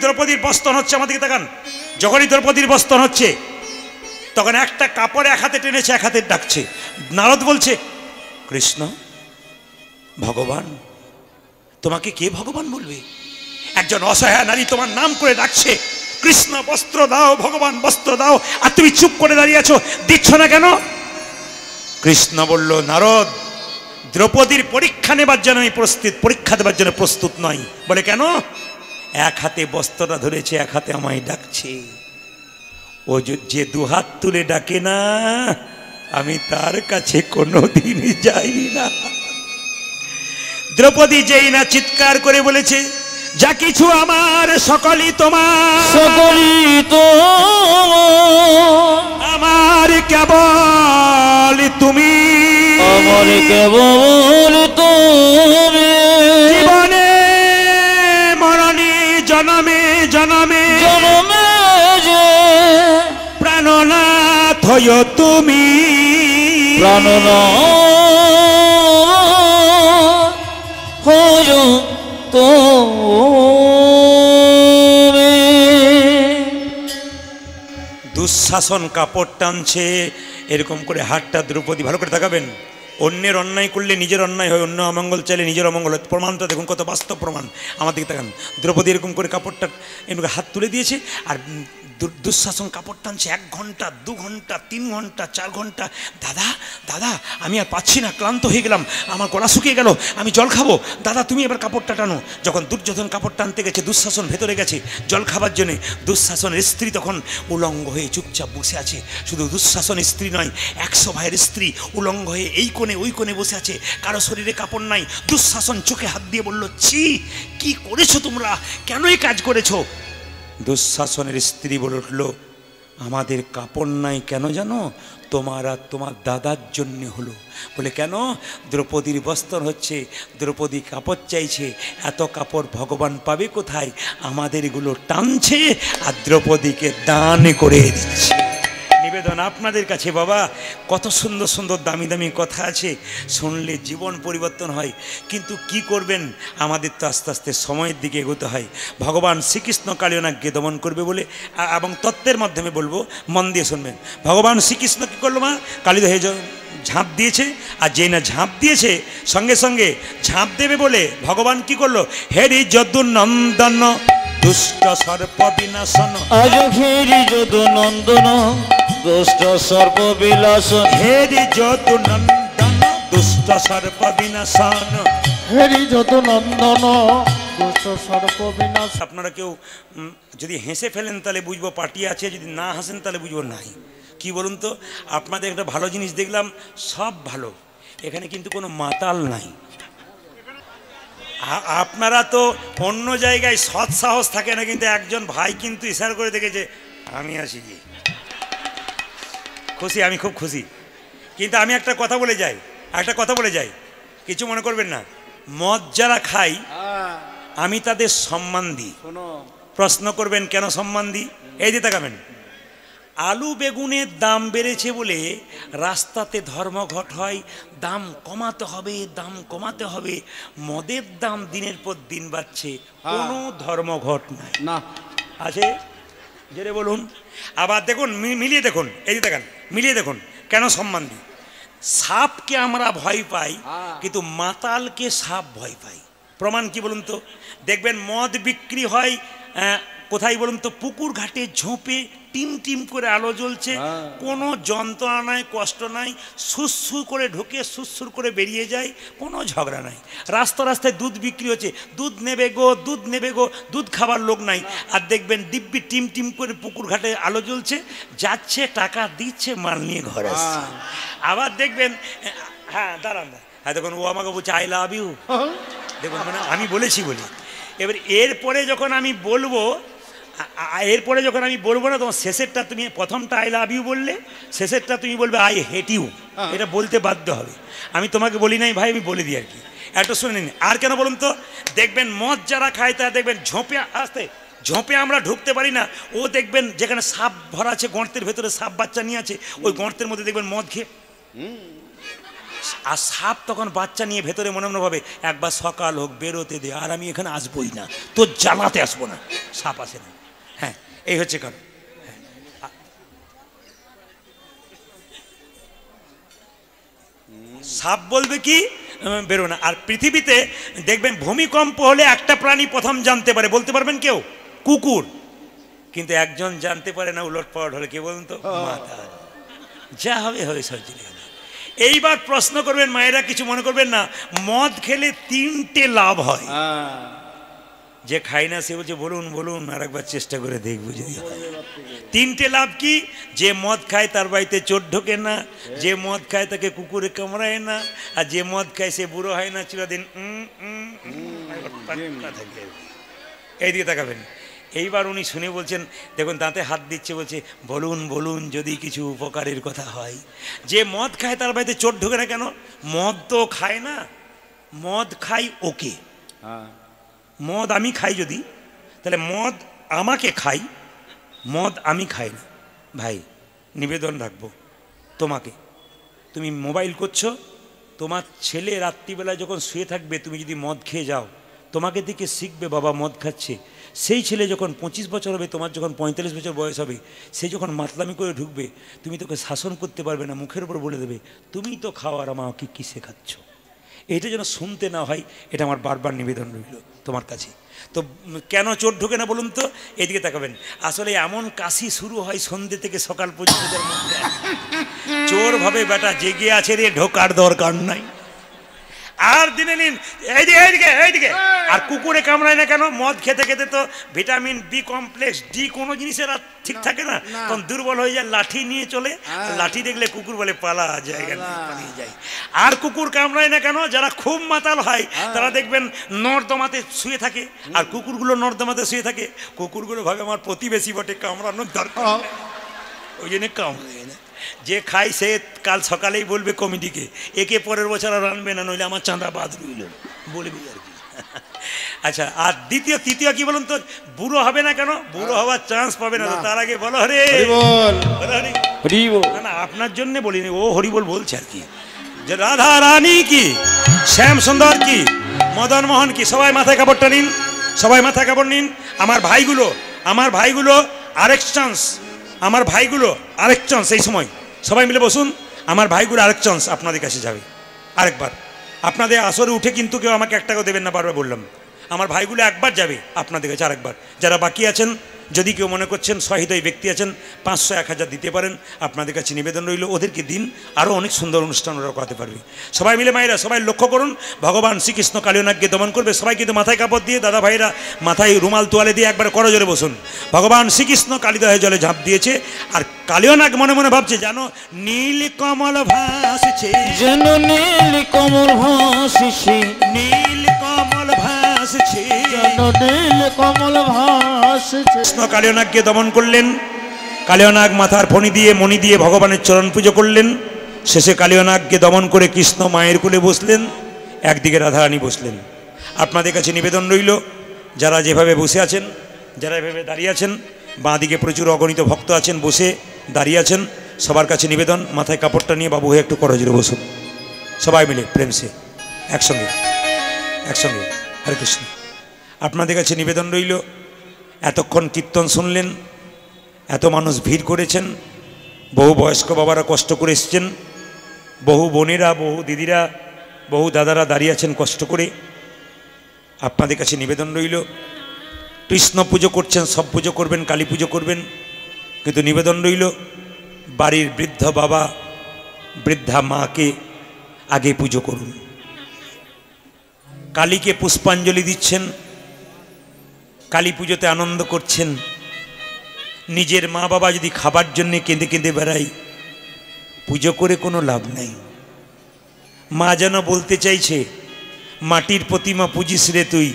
দ্রৌপদীর বস্তন হচ্ছে, আমাদেরকে তাকান, যখনই দ্রৌপদীর বস্তন হচ্ছে, তখন একটা কাপড় এক হাতে টেনেছে, এক হাতে ডাকছে। নারদ বলছে, কৃষ্ণ ভগবান, তোমাকে কে ভগবান বলবে? একজন অসহায় নারী তোমার নাম করে ডাকছে, কৃষ্ণ বস্ত্র দাও, ভগবান বস্ত্র দাও, আর তুমি চুপ করে দাঁড়িয়ে আছো, দিচ্ছ না কেন? কৃষ্ণ বলল, নারদ, দ্রৌপদীর পরীক্ষা নেবার জন্য আমি পরীক্ষা দেবার জন্য প্রস্তুত নই। বলে কেন? এক হাতে বস্ত্রটা ধরেছে, এক হাতে আমায় ডাকছে। ও যে দুহাত তুলে ডাকে না, আমি তার কাছে কোনোদিন যাই না। দ্রৌপদী যেই না চিৎকার করে বলেছে, যা কিছু আমার সকলই তোমার, আমার কেবল তুমি, জীবনে মরণে জনমে জনমে প্রাণনাথ হয় তুমি, দুঃশাসন কাপড় টানছে, এরকম করে হাতটা দ্রৌপদী, ভালো করে তাকাবেন, অন্যের অন্যায় করলে নিজের অন্যায় হয়, অন্য অমঙ্গল চাইলে নিজের অমঙ্গল হয়। প্রমাণটা দেখুন, কত বাস্তব প্রমাণ। আমাদেরকে তাকান, দ্রৌপদী এরকম করে কাপড়টা এরকম হাত তুলে দিয়েছে, আর দুঃশাসন কাপড় টানছে 1 ঘন্টা, 2 ঘন্টা, 3 ঘন্টা, 4 ঘন্টা। দাদা দাদা, আমি আর পাচ্ছি না, ক্লান্ত হয়ে গেলাম, আমার গলা শুকিয়ে গেল, আমি জল খাবো, দাদা তুমি এবার কাপড়টা টানো। যখন দুর্যোধন কাপড় টানতে গেছে, দুঃশাসন ভেতরে গেছে জল খাবার জন্যে, দুঃশাসনের স্ত্রী তখন উলঙ্গ হয়ে চুপচাপ বসে আছে। শুধু দুঃশাসন স্ত্রী নয়, 100 ভাইয়ের স্ত্রী উলঙ্গ হয়ে এই কোণে ওই কোণে বসে আছে, কারো শরীরে কাপড় নাই। দুঃশাসন চোখে হাত দিয়ে বলল, ছি, কি করেছো তোমরা, কেন এই কাজ করেছো? দুঃশাসনের স্ত্রী বলে উঠল, আমাদের কাপড় নাই কেন জানো? তোমার আর তোমার দাদার জন্য হলো। বলে কেন? দ্রৌপদীর বস্ত্র হচ্ছে, দ্রৌপদী কাপড় চাইছে, এত কাপড় ভগবান পাবে কোথায়? আমাদের এগুলো টানছে আর দ্রৌপদীকে দান করে দিচ্ছে। নিবেদন আপনাদের কাছে, বাবা কত সুন্দর সুন্দর দামি দামি কথা আছে, শুনলে জীবন পরিবর্তন হয়। কিন্তু কি করবেন, আমাদের তো আস্তে আস্তে সময়ের দিকে এগোতে হয়। ভগবান শ্রীকৃষ্ণ কালিয়নাগকে দমন করবে বলে, এবং তত্ত্বের মাধ্যমে বলবো, মন দিয়ে শুনবেন। ভগবান শ্রীকৃষ্ণ কী করলো? মা কালিদহে ঝাঁপ দিয়েছে, আর যেই না ঝাঁপ দিয়েছে, সঙ্গে সঙ্গে ঝাঁপ দেবে বলে ভগবান কি করলো? হেরি যদু নন্দন দুষ্ট সর্প বিনাশন, আজ হেরি যদু নন্দন দুষ্ট সর্প বিলাসন, হেরি যদু নন্দন দুষ্ট সর্প বিনাশন, হেরি যদু নন্দন দুষ্ট সর্প বিনাশ। আপনারা কেউ যদি হেসে ফেলেন তাহলে বুঝবো পার্টি আছে, যদি না হাসেন তাহলে বুঝবো নাই। কি বলুন তো, আপনাদের একটা ভালো জিনিস দেখলাম, সব ভালো, এখানে কিন্তু কোনো মাতাল নাই। আপনারা তো অন্য জায়গায় সৎ সাহস থাকে না, কিন্তু একজন ভাই কিন্তু ইশারা করে দেখেছে, আমি আসি, খুশি, আমি খুব খুশি। কিন্তু আমি একটা কথা বলে যাই, কিছু মনে করবেন না। মদ যারা খাই আমি তাদের সম্মান দিই। প্রশ্ন করবেন কেন সম্মান দিই? এই যে তাকাবেন, আলু বেগুনের দাম বেড়েছে বলে রাস্তাতে ধর্মঘট হয়, দাম কমাতে হবে, দাম কমাতে হবে। মদের দাম দিনের পর দিন বাড়ছে, কোনো ধর্মঘট নাই। না আছে? জেরে বলুন। আবার দেখুন, মিলিয়ে দেখুন, এই যে দেখেন, মিলিয়ে দেখুন কেন সম্মান দিই। সাপকে আমরা ভয় পাই, কিন্তু মাতালকে সাপ ভয় পাই। প্রমাণ কি বলুন তো? দেখবেন মদ বিক্রি হয় কোথায় বলুন তো? পুকুর ঘাটে ঝোপে টিম টিম করে আলো জ্বলছে, কোনো যন্ত্রণা নাই, কষ্ট নাই, সুরসুর করে ঢুকে সুরসুর করে বেরিয়ে যায়, কোনো ঝগড়া নাই। রাস্তা রাস্তায় দুধ বিক্রি হচ্ছে, দুধ নেবে গো, দুধ নেবে গো, দুধ খাবার লোক নাই। আর দেখবেন দিব্যি টিম টিম করে পুকুর ঘাটে আলো জ্বলছে, যাচ্ছে টাকা দিচ্ছে, মাল নিয়ে ঘরে আসছে। আবার দেখবেন, হ্যাঁ দাঁড়ান, হ্যাঁ দেখুন ও আমাকে বলছে আই লাভ ইউ, দেখুন মানে আমি বলেছি বলি। এবার এরপরে যখন আমি বলবো না, তোমার শেষেরটা তুমি, প্রথমটা আই লাভ ইউ বললে, শেষেরটা তুমি বলবে আই হেট ইউ, এটা বলতে বাধ্য হবে। আমি তোমাকে বলি নাই ভাই, আমি বলে দিই আর কি, একটু শুনে নিন। আর কেন বলুন তো? দেখবেন মদ যারা খায় তারা দেখবেন ঝোপে আমরা ঢুকতে পারি না। ও দেখবেন যেখানে সাপ ভরা আছে, গর্তের ভেতরে সাপ বাচ্চা নিয়ে আছে, ওই গর্তের মধ্যে দেখবেন মদ খেয়ে, আর সাপ তখন বাচ্চা নিয়ে ভেতরে মনে মনে ভাবে একবার সকাল হোক, বেরোতে দে, আর আমি এখানে আসবোই না, তোর জ্বালাতে আসবো না। সাপ আসে না। হ্যাঁ, এই হচ্ছে কারণ। সাপ বলবে কি বেরো না। আর পৃথিবীতে দেখবেন ভূমিকম্প হলে একটা প্রাণী প্রথম জানতে পারে, বলতে পারবেন কেউ? কুকুর। কিন্তু একজন জানতে পারে না উলট পালট হলে, কে বলুন তো? মাতাল। যা হবে হবে, সব চলে গেল। এইবার প্রশ্ন করবেন মায়েরা, কিছু মনে করবেন না, মদ খেলে 3টে লাভ হয়। যে খায় না সে বলছে বলুন বলুন, আর একবার চেষ্টা করে দেখবো যদি হয়। 3টে লাভ কি? যে মদ খায় তার বাড়িতে চোর ঢোকে না, যে মদ খায় তাকে কুকুরে কামড়ায় না, আর যে মদ খায় সে বুড়ো হয় না চিরদিন। এইদিকে তাকাবেন। এইবার উনি শুনে বলছেন, দেখুন দাঁতে হাত দিচ্ছে, বলছে বলুন বলুন যদি কিছু উপকারের কথা হয়। যে মদ খায় তার বাড়িতে চোর ঢোকে না কেন? মদ তো খায় না, মদ খাই ওকে। মদ আমি খাই যদি, তাহলে মদ আমাকে খাই, মদ আমি খাই না। ভাই নিবেদন রাখবো তোমাকে, তুমি মোবাইল করছো, তোমার ছেলে রাত্রিবেলায় যখন শুয়ে থাকবে, তুমি যদি মদ খেয়ে যাও, তোমাকে দেখে শিখবে বাবা মদ খাচ্ছে। সেই ছেলে যখন 25 বছর হবে, তোমার যখন 45 বছর বয়স হবে, সে যখন মাতলামি করে ঢুকবে, তুমি তোকে শাসন করতে পারবে না, মুখের উপর বলে দেবে তুমি তো খাও আর আমাকে কী শেখাচ্ছ। এটা যেন শুনতে না হয়, এটা আমার বারবার নিবেদন রইল তোমার কাছে। তো কেন চোর ঢোকে না বলুন তো? এদিকে তাকাবেন। আসলে এমন কাশি শুরু হয় সন্ধ্যে থেকে সকাল পর্যন্ত, চোর ভাবে বেটা জেগে আছে রে, ঢোকার দরকার নাই। আর দিনে নিন এইদিকে। আর কুকুরে কামড়ায় না কেন? মদ খেতে খেতে তো ভিটামিন বি কমপ্লেক্স ডি কোনো জিনিসের আর ঠিক থাকে না, তখন দুর্বল হয়ে যায়, লাঠি নিয়ে চলে। লাঠি দেখলে কুকুর বলে পালা, জায়গা পালিয়ে যায়। আর কুকুর কামড়ায় না কেন? যারা খুব মাতাল হয় তারা দেখবেন নর্দমাতে শুয়ে থাকে, আর কুকুরগুলো নর্দমাতে শুয়ে থাকে। কুকুরগুলো ভাবে আমার প্রতিবেশী বটে, কামড়ানোর দরকার, ওই জন্য কামড়ায় না। যে খাই সে কাল সকালেই বলবে কমিটিকে, একে পরের বছর আর আনবে না, নইলে আমার চাঁদা বাদ রইল, বলবি আর কি। আচ্ছা, আর তৃতীয় কি বলুন তো? বুড়ো হবে না কেন? বুড়ো হওয়ার চান্স পাবে না। তার আগে বলো হরে না, আপনার জন্য বলিনি, ও হরিবল বলছে আর কি। যে রাধা রানী কি, শ্যাম সুন্দর কি, মদন মোহন কি, সবাই মাথায় কাপড়টা নিন, সবাই মাথায় কাপড় নিন। আমার ভাইগুলো আরেক চান্স, আমার ভাইগুলো আরেক চান্স। এই সময় সবাই মিলে বসুন, আমার ভাইগুলো আরেক চান্স আপনাদের কাছে যাবে আরেকবার। আপনাদের আসরে উঠে কিন্তু কেউ আমাকে 1 টাকাও দেবেন না, বারবার বললাম। আমার ভাইগুলো একবার যাবে আপনাদের কাছে আরেকবার। যারা বাকি আছেন, যদি কেউ মনে করছেন সহৃদয় ব্যক্তি আছেন, 500 1000 দিতে পারেন। আপনাদের কাছে নিবেদন রইল, ওদেরকে দিন, আরও অনেক সুন্দর অনুষ্ঠান ওরা করাতে পারবে। সবাই মিলে মায়েরা সবাই লক্ষ্য করুন, ভগবান শ্রীকৃষ্ণ কালিয়নাগকে দমন করবে। সবাই কিন্তু মাথায় কাপড় দিয়ে, দাদা ভাইরা মাথায় রুমাল তোয়ালে দিয়ে একবার করজোরে বসুন। ভগবান শ্রীকৃষ্ণ কালিদহে জলে ঝাঁপ দিয়েছে, আর কালিয়নাগ মনে মনে ভাবছে যেন নীল কমল ভাসছে, যেন নীল কমল ভাসছে, নীল কমল ভাসছে, যেন নীল কমল ভাসছে। কৃষ্ণ কালিয়নাগকে দমন করলেন। কালিয়নাগ মাথার ফণি দিয়ে মণি দিয়ে ভগবানের চরণ পুজো করলেন। শেষে কালিয়নাগকে দমন করে কৃষ্ণ মায়ের কোলে বসলেন, একদিকে রাধারানী বসলেন। আপনাদের কাছে নিবেদন রইল, যারা যেভাবে বসে আছেন, যারা এভাবে দাঁড়িয়ে আছেন, বাঁ দিকে প্রচুর অগণিত ভক্ত আছেন, বসে দাঁড়িয়ে আছেন, সবার কাছে নিবেদন, মাথায় কাপড়টা নিয়ে বাবু হয়ে একটু করজোরে বসুন, সবাই মিলে প্রেমসে একসঙ্গে একসঙ্গে। হরে কৃষ্ণ। আপনাদের কাছে নিবেদন রইল, এতক্ষণ কীর্তন শুনলেন, এত মানুষ ভিড় করেছেন, বহু বয়স্ক বাবারা কষ্ট করে এসছেন, বহু বোনেরা, বহু দিদিরা, বহু দাদারা দাঁড়িয়ে আছেন কষ্ট করে। আপনাদের কাছে নিবেদন রইল, কৃষ্ণ পুজো করছেন, সব পুজো করবেন, কালী পুজো করবেন, কিন্তু নিবেদন রইল বাড়ির বৃদ্ধ বাবা, বৃদ্ধা মাকে আগে পুজো করুন। কালীকে পুষ্পাঞ্জলি দিচ্ছেন, কালী পুজোতে আনন্দ করছেন। নিজের মা বাবা যদি খাবার জন্য কেঁদে কেঁদে বেড়ায়, পুজো করে কোনো লাভ নাই। মা যেন বলতে চাইছে, মাটির প্রতিমা পুজিস রে তুই,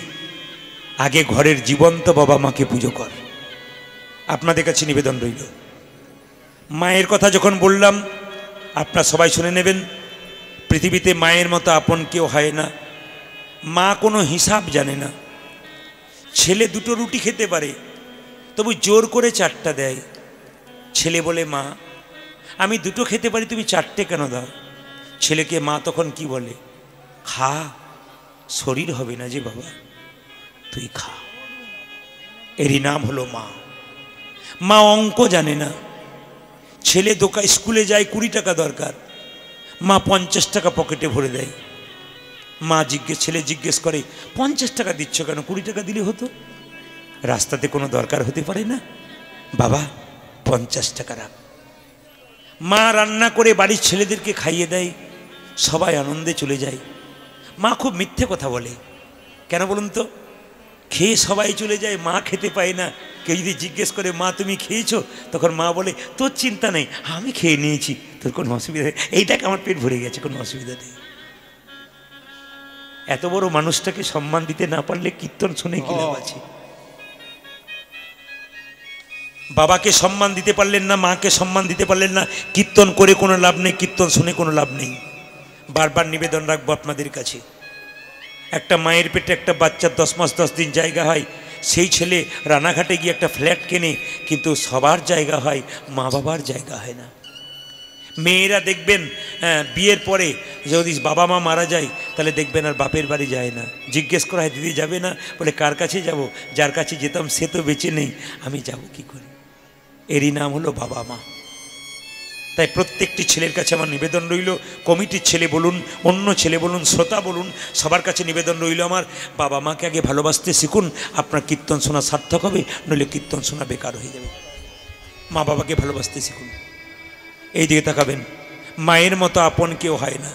আগে ঘরের জীবন্ত বাবা মাকে পুজো কর। আপনাদের কাছে নিবেদন রইল, মায়ের কথা যখন বললাম আপনারা সবাই শুনে নেবেন। পৃথিবীতে মায়ের মতো আপন কেউ হয় না। মা কোনো হিসাব জানে না। ছেলে দুটো রুটি খেতে পারে, তবু জোর করে চারটা দেয়। ছেলে বলে, মা আমি দুটো খেতে পারি, তুমি চারটে কেন দাও? ছেলেকে মা তখন কি বলে, খা, শরীর হবে না যে বাবা, তুই খা। এরই নাম হলো মা। মা অঙ্ক জানে না। ছেলে স্কুলে যায়, 20 টাকা দরকার, মা 50 টাকা পকেটে ভরে দেয়। মা ছেলে জিজ্ঞেস করে, 50 টাকা দিচ্ছ কেন? 20 টাকা দিলে হতো। রাস্তাতে কোনো দরকার হতে পারে না, বাবা 50 টাকা রাখ। মা রান্না করে বাড়ির ছেলেদেরকে খাইয়ে দেয়, সবাই আনন্দে চলে যায়। মা খুব মিথ্যে কথা বলে, কেন বলুন তো? খেয়ে সবাই চলে যায়, মা খেতে পায় না। কেউ যদি জিজ্ঞেস করে, মা তুমি খেয়েছো? তখন মা বলে, তোর চিন্তা নেই, আমি খেয়ে নিয়েছি, তোর কোনো অসুবিধা নেই, এইটাকে আমার পেট ভরে গেছে, কোনো অসুবিধা নেই। এত বড় মানুষটাকে সম্মান দিতে না পারলে কীর্তন শুনে কি লাভ আছে? বাবাকে সম্মান দিতে পারলেন না, মাকে সম্মান দিতে পারলেন না, কীর্তন করে কোনো লাভ নেই, কীর্তন শুনে কোনো লাভ নেই। বারবার নিবেদন রাখবো আপনাদের কাছে, একটা মায়ের পেটে একটা বাচ্চার 10 মাস 10 দিন জায়গা হয়, সেই ছেলে রানাঘাটে গিয়ে একটা ফ্ল্যাট কেনে, কিন্তু সবার জায়গা হয়, মা বাবার জায়গা হয় না। মেয়েরা দেখবেন বিয়ের পরে যদি বাবা মা মারা যায়, তাহলে দেখবেন আর বাপের বাড়ি যায় না। জিজ্ঞেস করা হয়, দিদি যাবে না? বলে, কার কাছে যাব? যার কাছে যেতাম সে তো বেঁচে নেই, আমি যাব কি করে? এরই নাম হলো বাবা মা। তাই প্রত্যেকটি ছেলের কাছে আমার নিবেদন রইল, কমিটির ছেলে বলুন, অন্য ছেলে বলুন, শ্রোতা বলুন, সবার কাছে নিবেদন রইল আমার, বাবা মাকে আগে ভালোবাসতে শিখুন। আপনার কীর্তন শোনা সার্থক হবে, নইলে কীর্তন শোনা বেকার হয়ে যাবে। মা বাবাকে ভালোবাসতে শিখুন। এই দিকে তাকাবেন, মায়ের মতো আপন কেউ হয় না।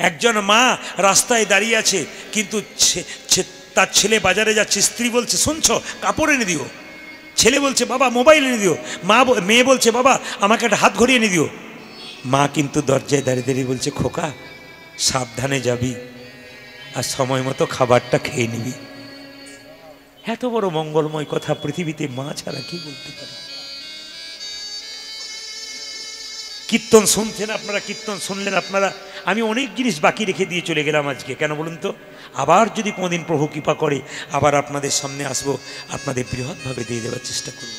একজন মা রাস্তায় দাঁড়িয়ে আছে, কিন্তু তার ছেলে বাজারে যাচ্ছে, স্ত্রী বলছে, শুনছো, কাপড় এনে দিও। ছেলে বলছে, বাবা মোবাইল এনে দিও। মেয়ে বলছে, বাবা আমাকে একটা হাত ঘড়ি এনে দিও। মা কিন্তু দরজায় দাঁড়িয়ে দাঁড়িয়ে বলছে, খোকা সাবধানে যাবি, আর সময় মতো খাবারটা খেয়ে নিবি। এত বড় মঙ্গলময় কথা পৃথিবীতে মা ছাড়া কি বলতে পারে? কীর্তন শুনছেন আপনারা, কীর্তন শুনলেন আপনারা, আমি অনেক জিনিস বাকি রেখে দিয়ে চলে গেলাম আজকে। কেন বলুন তো? আবার যদি কোনোদিন প্রভু কৃপা করে আবার আপনাদের সামনে আসবো, আপনাদের বৃহৎভাবে দিয়ে দেওয়ার চেষ্টা করব।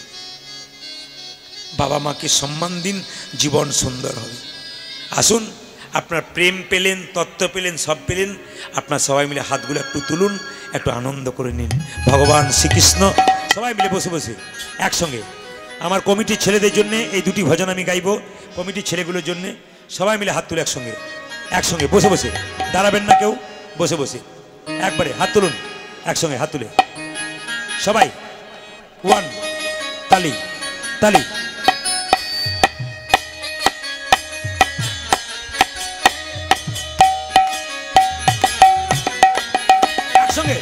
বাবা মাকে সম্মান দিন, জীবন সুন্দর হবে। আসুন, আপনার প্রেম পেলেন, তত্ত্ব পেলেন, সব পেলেন, আপনার সবাই মিলে হাতগুলো একটু তুলুন, একটু আনন্দ করে নিন। ভগবান শ্রীকৃষ্ণ, সবাই মিলে বসে বসে একসঙ্গে। আমার কমিটির ছেলেদের জন্য এই দুটি ভজন আমি গাইব, কমিটির ছেলেগুলোর জন্য। সবাই মিলে হাত তুলে একসঙ্গে, একসঙ্গে বসে বসে, দাঁড়াবেন না কেউ, বসে বসে একবারে হাত তুলুন, একসঙ্গে হাত তুলে সবাই। 1 তালি তালি। একসঙ্গে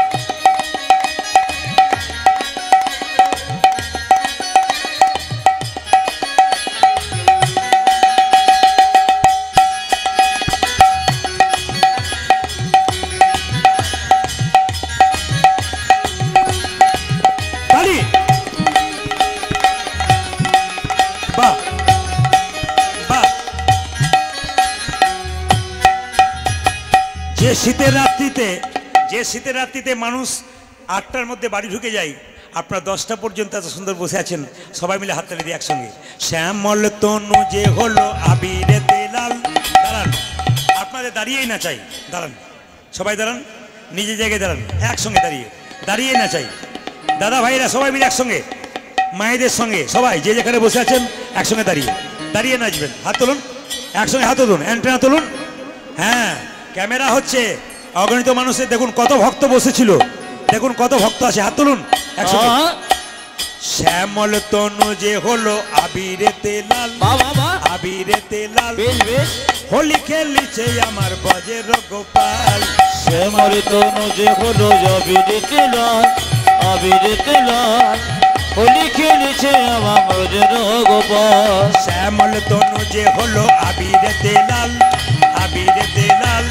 যে শীতের রাত্রিতে মানুষ 8টার মধ্যে বাড়ি ঢুকে যাই, আপনারা 10টা পর্যন্ত এত সুন্দর বসে আছেন, সবাই মিলে হাততালি দিয়ে একসঙ্গে শ্যামল তনু যে হলো আবিরেতে লাল। দাঁড়ান, আপনাদের দাঁড়িয়েই না চাই, দাঁড়ান সবাই, দাঁড়ান নিজের জায়গায় দাঁড়ান, একসঙ্গে দাঁড়িয়ে না চাই। দাদা ভাইরা সবাই মিলে একসঙ্গে, মায়েদের সঙ্গে সবাই যে যেখানে বসে আছেন একসঙ্গে দাঁড়িয়ে নাচবেন। হাত তুলুন, একসঙ্গে হাত তুলুন, অ্যান্টেনা তুলুন। হ্যাঁ, ক্যামেরা হচ্ছে, অগণিত মানুষের দেখুন কত ভক্ত বসেছিল, দেখুন কত ভক্ত আছে, হাত তুলুন একসঙ্গে। শ্যামল তনু যে হলো আবিরেতে লাল, আবিরেতে লাল, হোলি খেলিছে আমার বজের গোপাল। শ্যামল তনু যে হলো আবিরেতে লাল, আবিরেতে লাল, হোলি খেলিছে আমার বজের গোপাল। শ্যামল তনু যে হলো আবিরেতে লাল, আবিরেতে লাল,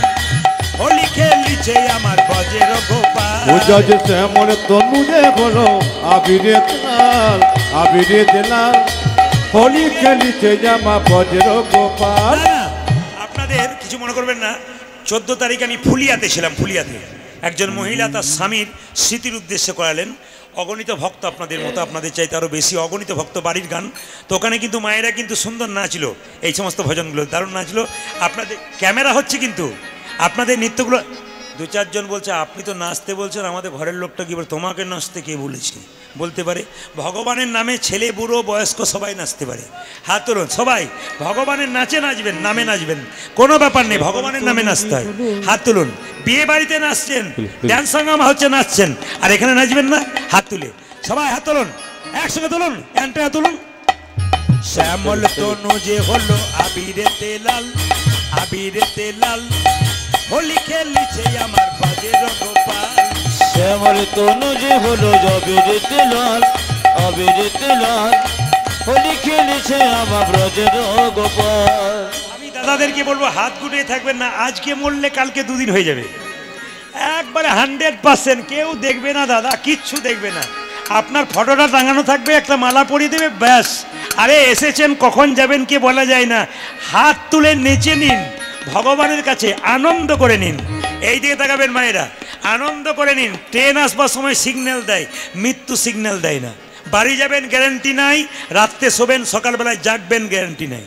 হোলি খেলিছে আমার বজের গোপাল। পূজা যে শ্যামল তনু যে হলো আবিরেতে লাল, আবিরেতে লাল, হোলি খেলিছে জামা বজ্র গোপাল। না, আপনাদের কিছু মনে করবেন না, 14 তারিখ আমি ফুলিয়াতে ছিলাম। ফুলিয়াতে একজন মহিলা তার স্বামীর স্মৃতির উদ্দেশ্যে করালেন, অগণিত ভক্ত আপনাদের মতো, আপনাদের চাইতে আরও বেশি অগণিত ভক্ত, বাড়ির গান। তো ওখানে কিন্তু মায়েরা কিন্তু সুন্দর নাচলো, এই সমস্ত ভজনগুলো দারুণ নাচলো। আপনাদের ক্যামেরা হচ্ছে কিন্তু আপনাদের নৃত্যগুলো, 2-4 জন বলছে আপনি তো নাচতে বলছেন, আমাদের ঘরের লোকটা কি বলে, তোমাকে নাচতে কে বলেছে? বলতে পারে ভগবানের নামে ছেলে বুড়ো বয়স্ক সবাই নাচতে পারে। হাত তুলুন সবাই, ভগবানের নাচে নাচবেন, নামে নাচবেন, কোনো ব্যাপার নেই, ভগবানের নামে নাচতে হয়। হাত তুলুন, বিয়ে বাড়িতে নাচছেন, ড্যান্স সাঙ্গামা হচ্ছে নাচছেন, আর এখানে নাচবেন না? হাত তুলে সবাই হাত তুলুন, একসঙ্গে তুলুন, অ্যান্টেনা তুলুন। শ্যামল তনু যে হলো আবিরেতে লাল, আবিরেতে লাল, হোলি খেলিছে আমার বজের গোপাল। শ্যামল তনু যে হলো আবিরেতে লাল, আবিরেতে লাল, হোলি খেলিছে আমার ব্রজের গোপাল। আমি দাদাদেরকে বলবো হাত গুটিয়ে থাকবেন না, আজকে মরলে কালকে 2 দিন হয়ে যাবে, একবারে 100%। কেউ দেখবে না দাদা, কিচ্ছু দেখবে না, আপনার ফটোটা টাঙানো থাকবে, একটা মালা পরিয়ে দেবে, ব্যাস। আরে এসেছেন, কখন যাবেন কে বলা যায় না, হাত তুলে নেচে নিন, ভগবানের কাছে আনন্দ করে নিন। এই দিকে তাকাবেন মায়েরা, আনন্দ করে নিন। ট্রেন আসবার সময় সিগন্যাল দেয়, মৃত্যু সিগন্যাল দেয় না। বাড়ি যাবেন গ্যারান্টি নাই, রাত্রে শোবেন সকালবেলায় জাগবেন গ্যারান্টি নাই।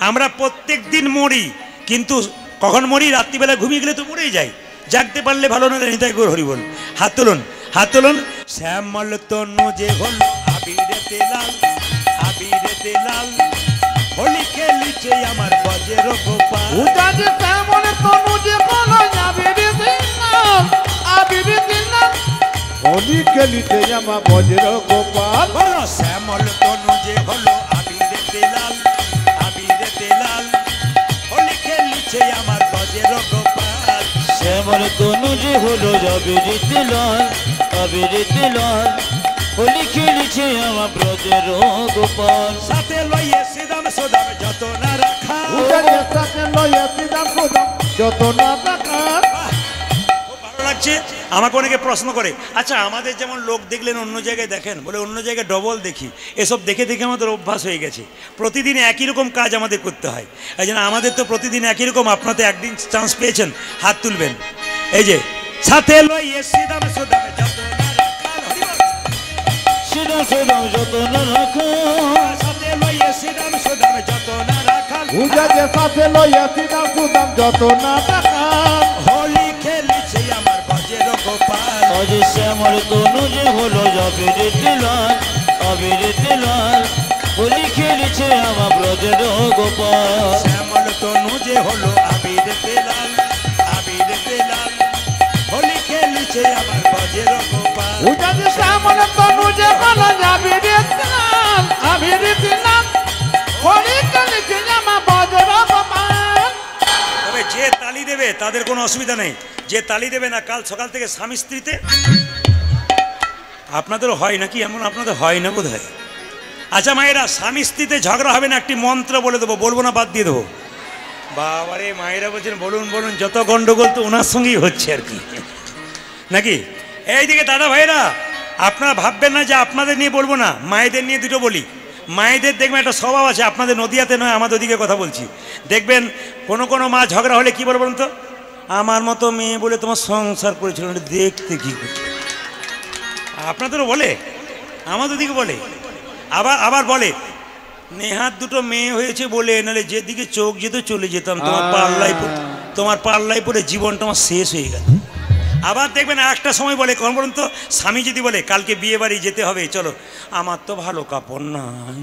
আমরা প্রত্যেক দিন মরি, কিন্তু কখন মরি? রাত্রিবেলা ঘুমিয়ে গেলে তো মরেই যাই, জাগতে পারলে ভালো না, নিতাই গৌর হরি বল। হাত তুলুন, হাত তুলুন। শ্যামল তনু যে হলো আবিরেতে লাল, আবিরেতে লাল, হোলি খেলিছে আমার বজের গোপাল। পূজা যে শ্যামল তনু যে হলো আবিরেতে লাল, আবিরেতে লাল, হোলি খেলিছে জামা বজ্র গোপাল। বলো শ্যামল তনু যে হলো আবিরেতে লাল, আবিরেতে লাল, হোলি খেলিছে আমার বজের গোপাল। শ্যামল তনু যে হলো আবিরেতে লাল, আবিরেতে লাল, হোলি খেলিছে আমার ব্রজের গোপাল। সাথে লইয়ে সিদাম সুদাম যত না রাখা। পূজা যে সাথে লইয়া সিদাম সুদাম যত না রাখা। খুব ভালো লাগছে। আমাকে অনেকে প্রশ্ন করে, আচ্ছা আমাদের যেমন লোক দেখলেন অন্য জায়গায় দেখেন, বলে অন্য জায়গায় ডবল দেখি। এসব দেখে দেখে আমাদের অভ্যাস হয়ে গেছে, প্রতিদিন একই রকম কাজ আমাদের করতে হয়। এই জন্য আমাদের তো প্রতিদিন একই রকম, আপনারা তো একদিন চান্স পেয়েছেন, হাত তুলবেন। এই যে সাথে লইয়ে সিদাম সুদাম যত না রাখা, সিদাম সুদাম যত না রাখা, সাথে লইয়ে সিদাম সুদাম যত না রাখা। পূজা যে সাথে লইয়া সিদাম সুদাম যত না রাখা। হোলি খেলিছে আমার বজের গোপাল। আজ শ্যামল তনু যে হলো আবিরেতে লাল, আবিরেতে লাল, হোলি খেলিছে আমার ব্রজের গোপাল। শ্যামল তনু যে হলো আবিরেতে লাল, আবিরেতে লাল, হোলি খেলিছে আমার বজের গোপাল। পূজা যে শ্যামল তনু যে হলো আবিরেতে লাল, আবিরেতে লাল, হোলি খেলিছে জামা বজ্র গোপাল। তবে যে তালি দেবে তাদের কোনো অসুবিধা নেই, যে তালি দেবে না, কাল সকাল থেকে স্বামী স্ত্রীতে আপনাদেরও হয় নাকি? এমন আপনাদের হয় না বোধ হয়। আচ্ছা মায়েরা, স্বামী স্ত্রীতে ঝগড়া হবে না, একটি মন্ত্র বলে দেবো, বলবো না বাদ দিয়ে দেবো? বাবারে মায়েরা বলছেন বলুন বলুন, যত গন্ডগোল তো ওনার সঙ্গেই হচ্ছে আর কি, নাকি? এইদিকে দাদা ভাইরা, আপনারা ভাববেন না যে আপনাদের নিয়ে বলবো না, মায়েদের নিয়ে দুটো বলি। মায়েদের দেখবেন একটা স্বভাব আছে, আপনাদের নদিয়াতে নয়, আমাদের ওদিকে কথা বলছি। দেখবেন কোনো কোনো মা ঝগড়া হলে কি বলবেন তো, আমার মতো মেয়ে বলে তোমার সংসার করেছিল, দেখতে কি আপনাদেরও বলে, আমাদের দিকে বলে, আবার আবার বলে নেহার দুটো মেয়ে হয়েছে বলে, নাহলে যেদিকে চোখ যেত চলে যেতাম, তোমার পাল্লাই পরে জীবনটা আমার শেষ হয়ে গেল। আবার দেখবেন একটা সময় বলে, কোন বলুন তো, স্বামী যদি বলে কালকে বিয়ে বাড়ি যেতে হবে, চলো, আমার তো ভালো কাপড় নাই।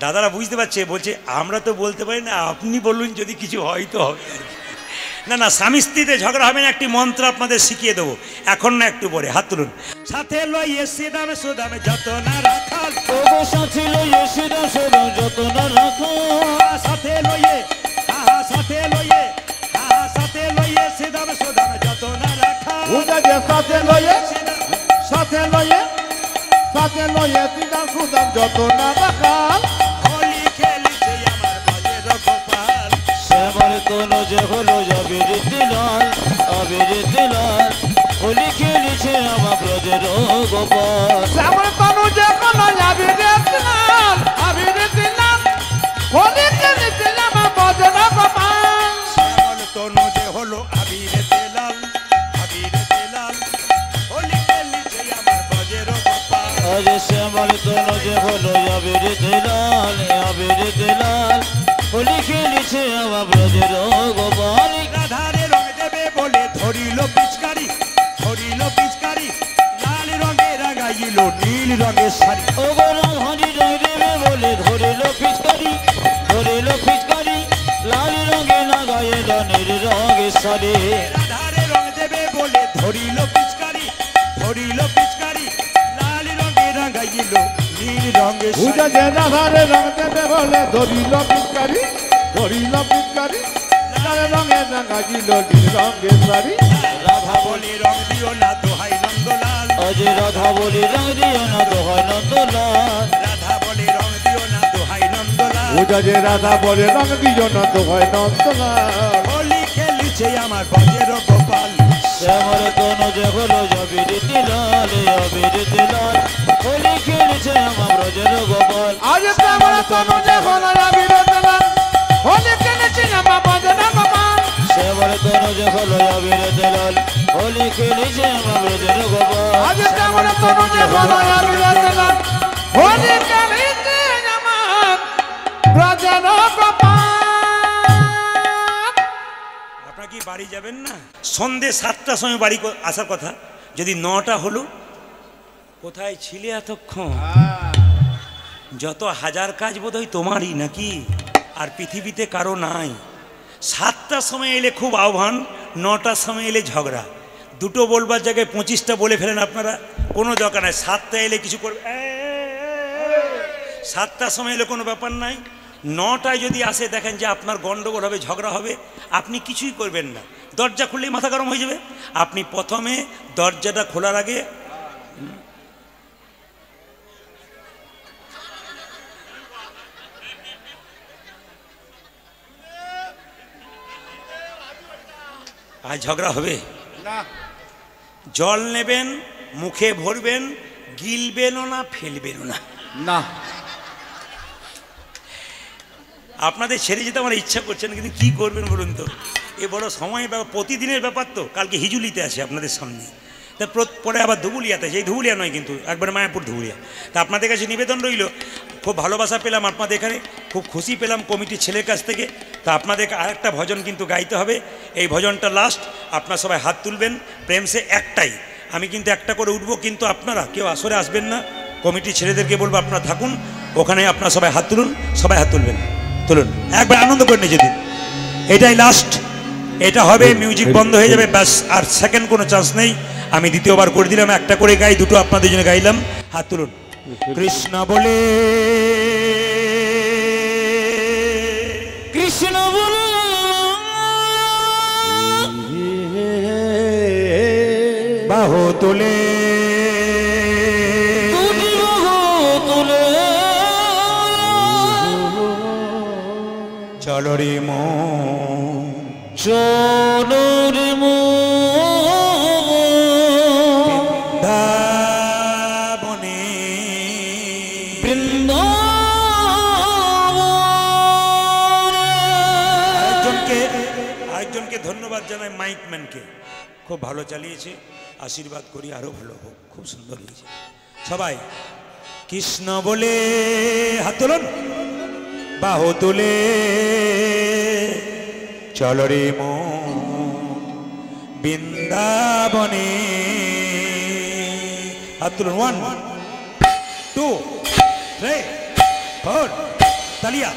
দাদারা বুঝতে পারছে, বলছে আমরা তো বলতে পারি না, আপনি বলুন যদি কিছু হয় তো হবে। না না, স্বামী স্ত্রীতে ঝগড়া হবে না, একটি মন্ত্র আপনাদের শিখিয়ে দেবো, এখন না একটু পরে। হাত তুলুন। সাথে লইয়ে সেদামে সুদামে যত না রাখাল, সাথে লইয়ে সেদাম সুদাম যত না রাখাল, সাথে লইয়ে সাথে লইয়ে সাথে লইয়ে সেদামে সুদামে যত না রাখাল, সাথে লইয়ে সাথে লইয়ে সাথে লইয়ে সিদাম সুদাম যত না রাখাল, হোলি খেলিছে আমার বাজের গোপাল। শ্যামল তনু যে হলো আবির দিলাল, আবির দিলাল, হোলি খেলিছে আমার ব্রজের গোপাল। শ্যামল তনু যে হলো আবির দিলাল, আবির দিলাল, হোলি খেলিছে আমার ব্রজের গোপাল। শ্যামল তনু যে হলো আবির দিলাল, আবির দিলাল, হোলি খেলিছে আমার বাজের গোপাল। আজ শ্যামল তনু যে হলো আবির দিলাল, আবির দিলাল, হোলি খেলিছে আমার ব্রজের গোপাল। রাধারে রং দেবে বলে ধরিল পিচকারি, ধরিল পিচকারি, লাল রঙে রাঙাইল নীল রঙের শাড়ি। ও গরম হাঁড়ি রং দেবে বলে ধরিল পিচকারি, ধরিল পিচকারি, লাল রঙে লাগাইল নীল রঙের শাড়ি। রাধারে রং দেবে বলে ধরিল পিচকারি, ধরিল পিচকারি, লাল রঙে রাঙাইল নীল রঙের শাড়ি। উজাজে রাধারে রং দেবে বলে ধরিল পিচকারি, ধরিল পিচকারি, লাল রঙে রাঙাইল নীল রঙের শাড়ি। রাধা বলে রং দিও না দোহাই নন্দলাল, আজ রাধা বলি রং দিও না দোহাই নন্দলাল, রাধা বলে রং দিও না দোহাই নন্দলাল। উজাজে রাধা বলে রং দিও না দোহাই নন্দলাল। হোলি খেলিছে আমার বাজের গোপাল। শ্যামল তনু যে হলো আবির দিলাল, আবির দিলাল, হোলি খেলিছে আমার ব্রজের গোপাল। আজ শ্যামল তনু যে হলো আবির দিলাল, হোলি খেলিছে আমার ব্রজের গোপাল। শ্যামল তনু যে হলো আবির দিলাল, হোলি খেলিছে আমার ব্রজের গোপাল। আজ শ্যামল তনু যে হলো আবির দিলাল, হোলি খেলিছে আমার ব্রজের গোপাল। আপনারা কি বাড়ি যাবেন না? সন্ধে 7টার সময় বাড়ি আসার কথা, যদি 9টা হলো, কোথায় ছিলে এতক্ষণ? যত হাজার কাজ বোধহয় তোমারই নাকি, আর পৃথিবীতে কারো নাই। 7টার সময় এলে খুব আহ্বান, 9টার সময় এলে ঝগড়া। দুটো বলবার জায়গায় 25টা বলে ফেলেন আপনারা, কোনো দরকার নাই। 7টা এলে কিছু করবে, 7টার সময় এলে কোনো ব্যাপার নাই। 9টায় যদি আসে দেখেন যে আপনার গন্ডগোল হবে, ঝগড়া হবে, আপনি কিছুই করবেন না, দরজা খুললেই মাথা গরম হয়ে যাবে। আপনি প্রথমে দরজাটা খোলার আগে আজ ঝগড়া হবে না, জল নেবেন, মুখে ভরবেন, গিলবেনও না, ফেলবেনও না। না, আপনাদের ছেড়ে যেতে আমার ইচ্ছা করছে না, কিন্তু কী করবেন বলুন তো, এ বড় সময়ের ব্যাপার, প্রতিদিনের ব্যাপার তো। কালকে হিজুলিতে আছে আপনাদের সামনে, তা পরে আবার ধুবুলিয়াতে আছে, এই ধুবুলিয়া নয় কিন্তু, একবার মায়াপুর ধুবুলিয়া। তা আপনাদের কাছে নিবেদন রইল, খুব ভালোবাসা পেলাম আপনাদের এখানে, খুব খুশি পেলাম কমিটির ছেলের কাছ থেকে। তা আপনাদেরকে আরেকটা ভজন কিন্তু গাইতে হবে, এই ভজনটা লাস্ট। আপনারা সবাই হাত তুলবেন, প্রেম সে একটাই, আমি কিন্তু একটা করে উঠবো, কিন্তু আপনারা কেউ আসরে আসবেন না, কমিটির ছেলেদেরকে বলবো আপনারা থাকুন ওখানে, আপনারা সবাই হাত তুলুন, সবাই হাত তুলবেন, তুলুন, একবার আনন্দ করে নিয়ে যেদিন। এটাই লাস্ট, এটা হবে, মিউজিক বন্ধ হয়ে যাবে, ব্যাস, আর সেকেন্ড কোনো চান্স নেই। আমি দ্বিতীয়বার করে দিলাম, একটা করে গাই, দুটো আপনাদের জন্য গাইলাম। হাত তুলুন। কৃষ্ণ বলে, কৃষ্ণ বলে, বাহু তোলে, তুলি তুলে, চলো রে মন, চলো রে বৃন্দাবনে, বৃন্দাবনে। আরেকজনকে ধন্যবাদ জানাই, মাইকম্যানকে। খুব ভালো চালিয়েছে, আশীর্বাদ করি আরো ভালো হোক, খুব সুন্দর হয়েছে। সবাই কৃষ্ণ বলে হাত তুলুন, বাহু তুলে চলো রে মন বৃন্দাবনে। হাত তুলুন, 1 2 3 4 তালিয়া।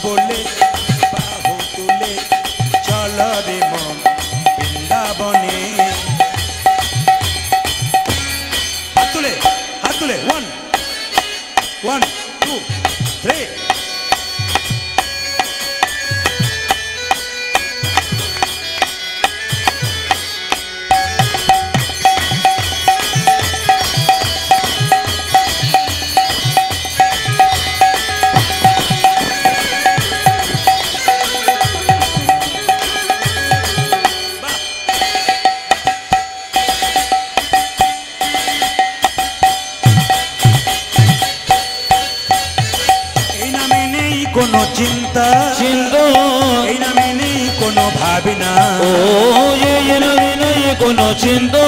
বলে বাহু তুলে চলো রে মন বৃন্দাবনে। হাত তুলে 1 2 3। কোনো চিন্তা এই নামে নেই কোনো ভাবনা, ও এই নামে নাই কোনো চিন্তা,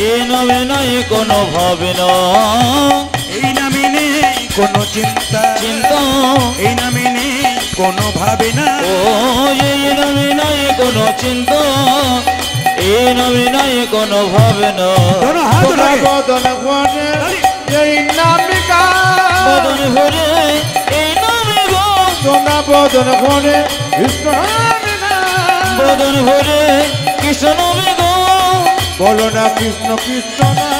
এই নামে নাই কোনো ভাবনা। এই নামে নেই কোনো চিন্তা এই নামে নেই কোনো ভাবনা, ও এই নামে নাই কোনো চিন্তা, এই নামে নাই কোনো ভাবনা। বদন ভরে এই নামিকা, বদন ভরে এই নামে গো, তোমরা বদন ভরে কৃষ্ণ নামে না, বদন ভরে কৃষ্ণ নামে গো, বলো না কৃষ্ণ কৃষ্ণ না।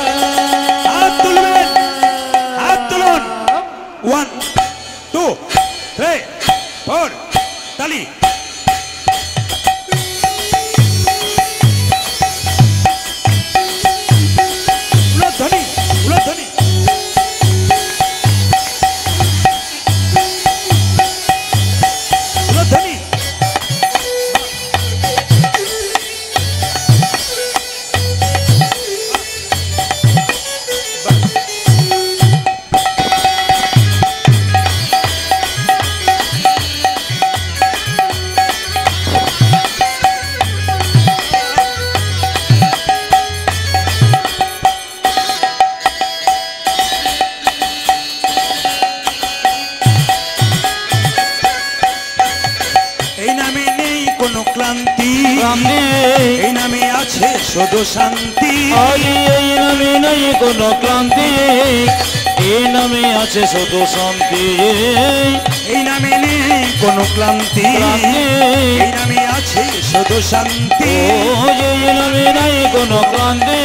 হাত তুলবেন, হাত তুলুন, 1 2 3 4 তালি। উলধ্বনি উলধ্বনি। উলধ্বনি। এই নামে নেই কোনো ক্লান্তি, এই নামে আছে শুধু শান্তি, এই নামে নাই কোনো ক্লান্তি, এই নামে আছে শুধু শান্তি। এই নামে নেই কোনো ক্লান্তি, এই নামে আছে শুধু শান্তি, ও এই নামে নাই কোনো ক্লান্তি,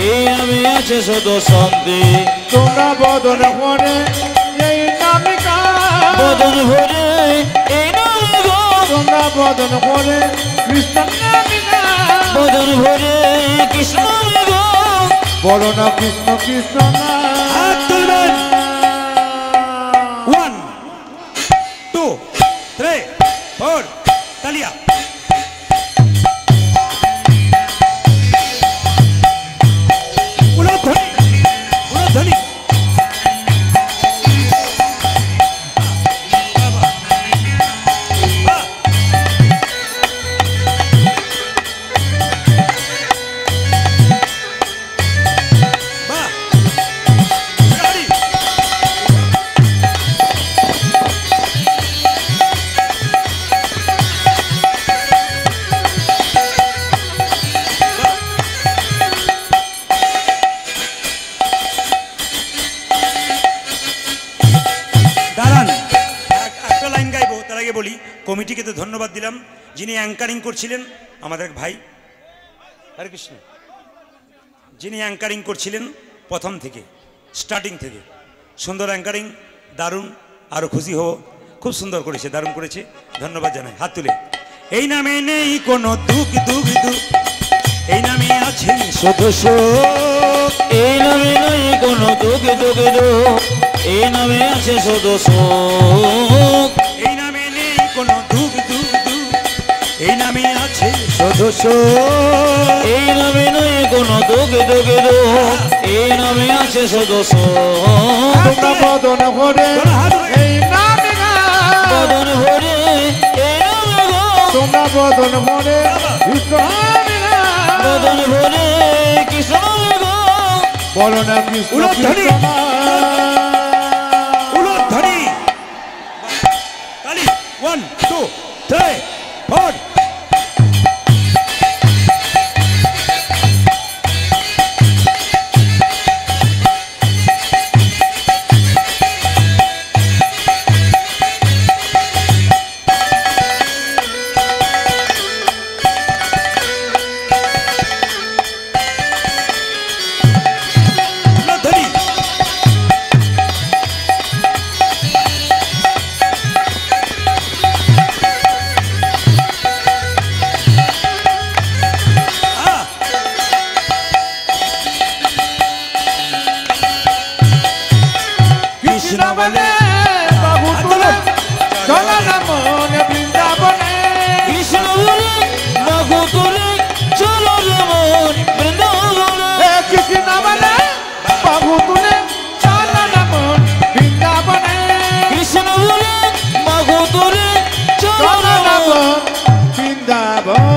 এই নামে আছে শুধু শান্তি। তোমরা বদন ভরে এই নামিকা, বদন ভরে এই নামে গো, তোমরা বদন ভরে কৃষ্ণ নামে না, বদন ভরে কৃষ্ণ নামে গো, বলো না কৃষ্ণ কৃষ্ণ না। হাত তুলবেন, 1 2 3 4 তালিয়া। উলধ্বনি উলধ্বনি। বাহ গাড়ি। দাঁড়ান, একটা লাইন গাইবো, তার আগে বলি কমিটিকে তো ধন্যবাদ দিলাম, যিনি অ্যাঙ্কারিং করছিলেন আমাদের ভাই হরে কৃষ্ণ, যিনি অ্যাঙ্কারিং করছিলেন প্রথম থেকে স্টার্টিং থেকে, সুন্দর অ্যাঙ্কারিং, দারুণ, আরও খুশি হব, খুব সুন্দর করেছে, দারুণ করেছে, ধন্যবাদ জানাই। হাত তুলে। এই নামে নেই কোনো দুঃখ দুঃখ দুঃখ, এই নামে আছে শুধু সুখ, এই নামে নাই কোনো দুঃখ দুঃখ দুঃখ, এই নামে আছে শুধু সুখ। এই নামে নেই কোনো দুঃখ দুঃখ দুঃখ, এই নামে আছে শুধু সুখ। এই নামে নাই কোনো দুঃখ দুঃখ দুঃখ, এই নামে আছে শুধু সুখ। তোমরা বদন ভরে এই নামে গাও, বদন ভরে এই নামে গো, তোমরা বদন ভরে কৃষ্ণ নামে গাও। বদন ভরে কৃষ্ণ নামে গো, বলো না কৃষ্ণ উলধ্বনি। কৃষ্ণ নাম। উলধ্বনি। তালি 1 2 3 4। উলধ্বনি। কৃষ্ণ বলে বাবু তুলে চলো না মনে বৃন্দাবনে। কৃষ্ণ বলে বাহু তুলে চলো রে মন বৃন্দাবনে। এ কৃষ্ণ বলে বাবু তুলে চলো না মন বৃন্দাবনে। কৃষ্ণ বলে বাহু তুলে চলো চলো রে না মন মন বৃন্দাবন।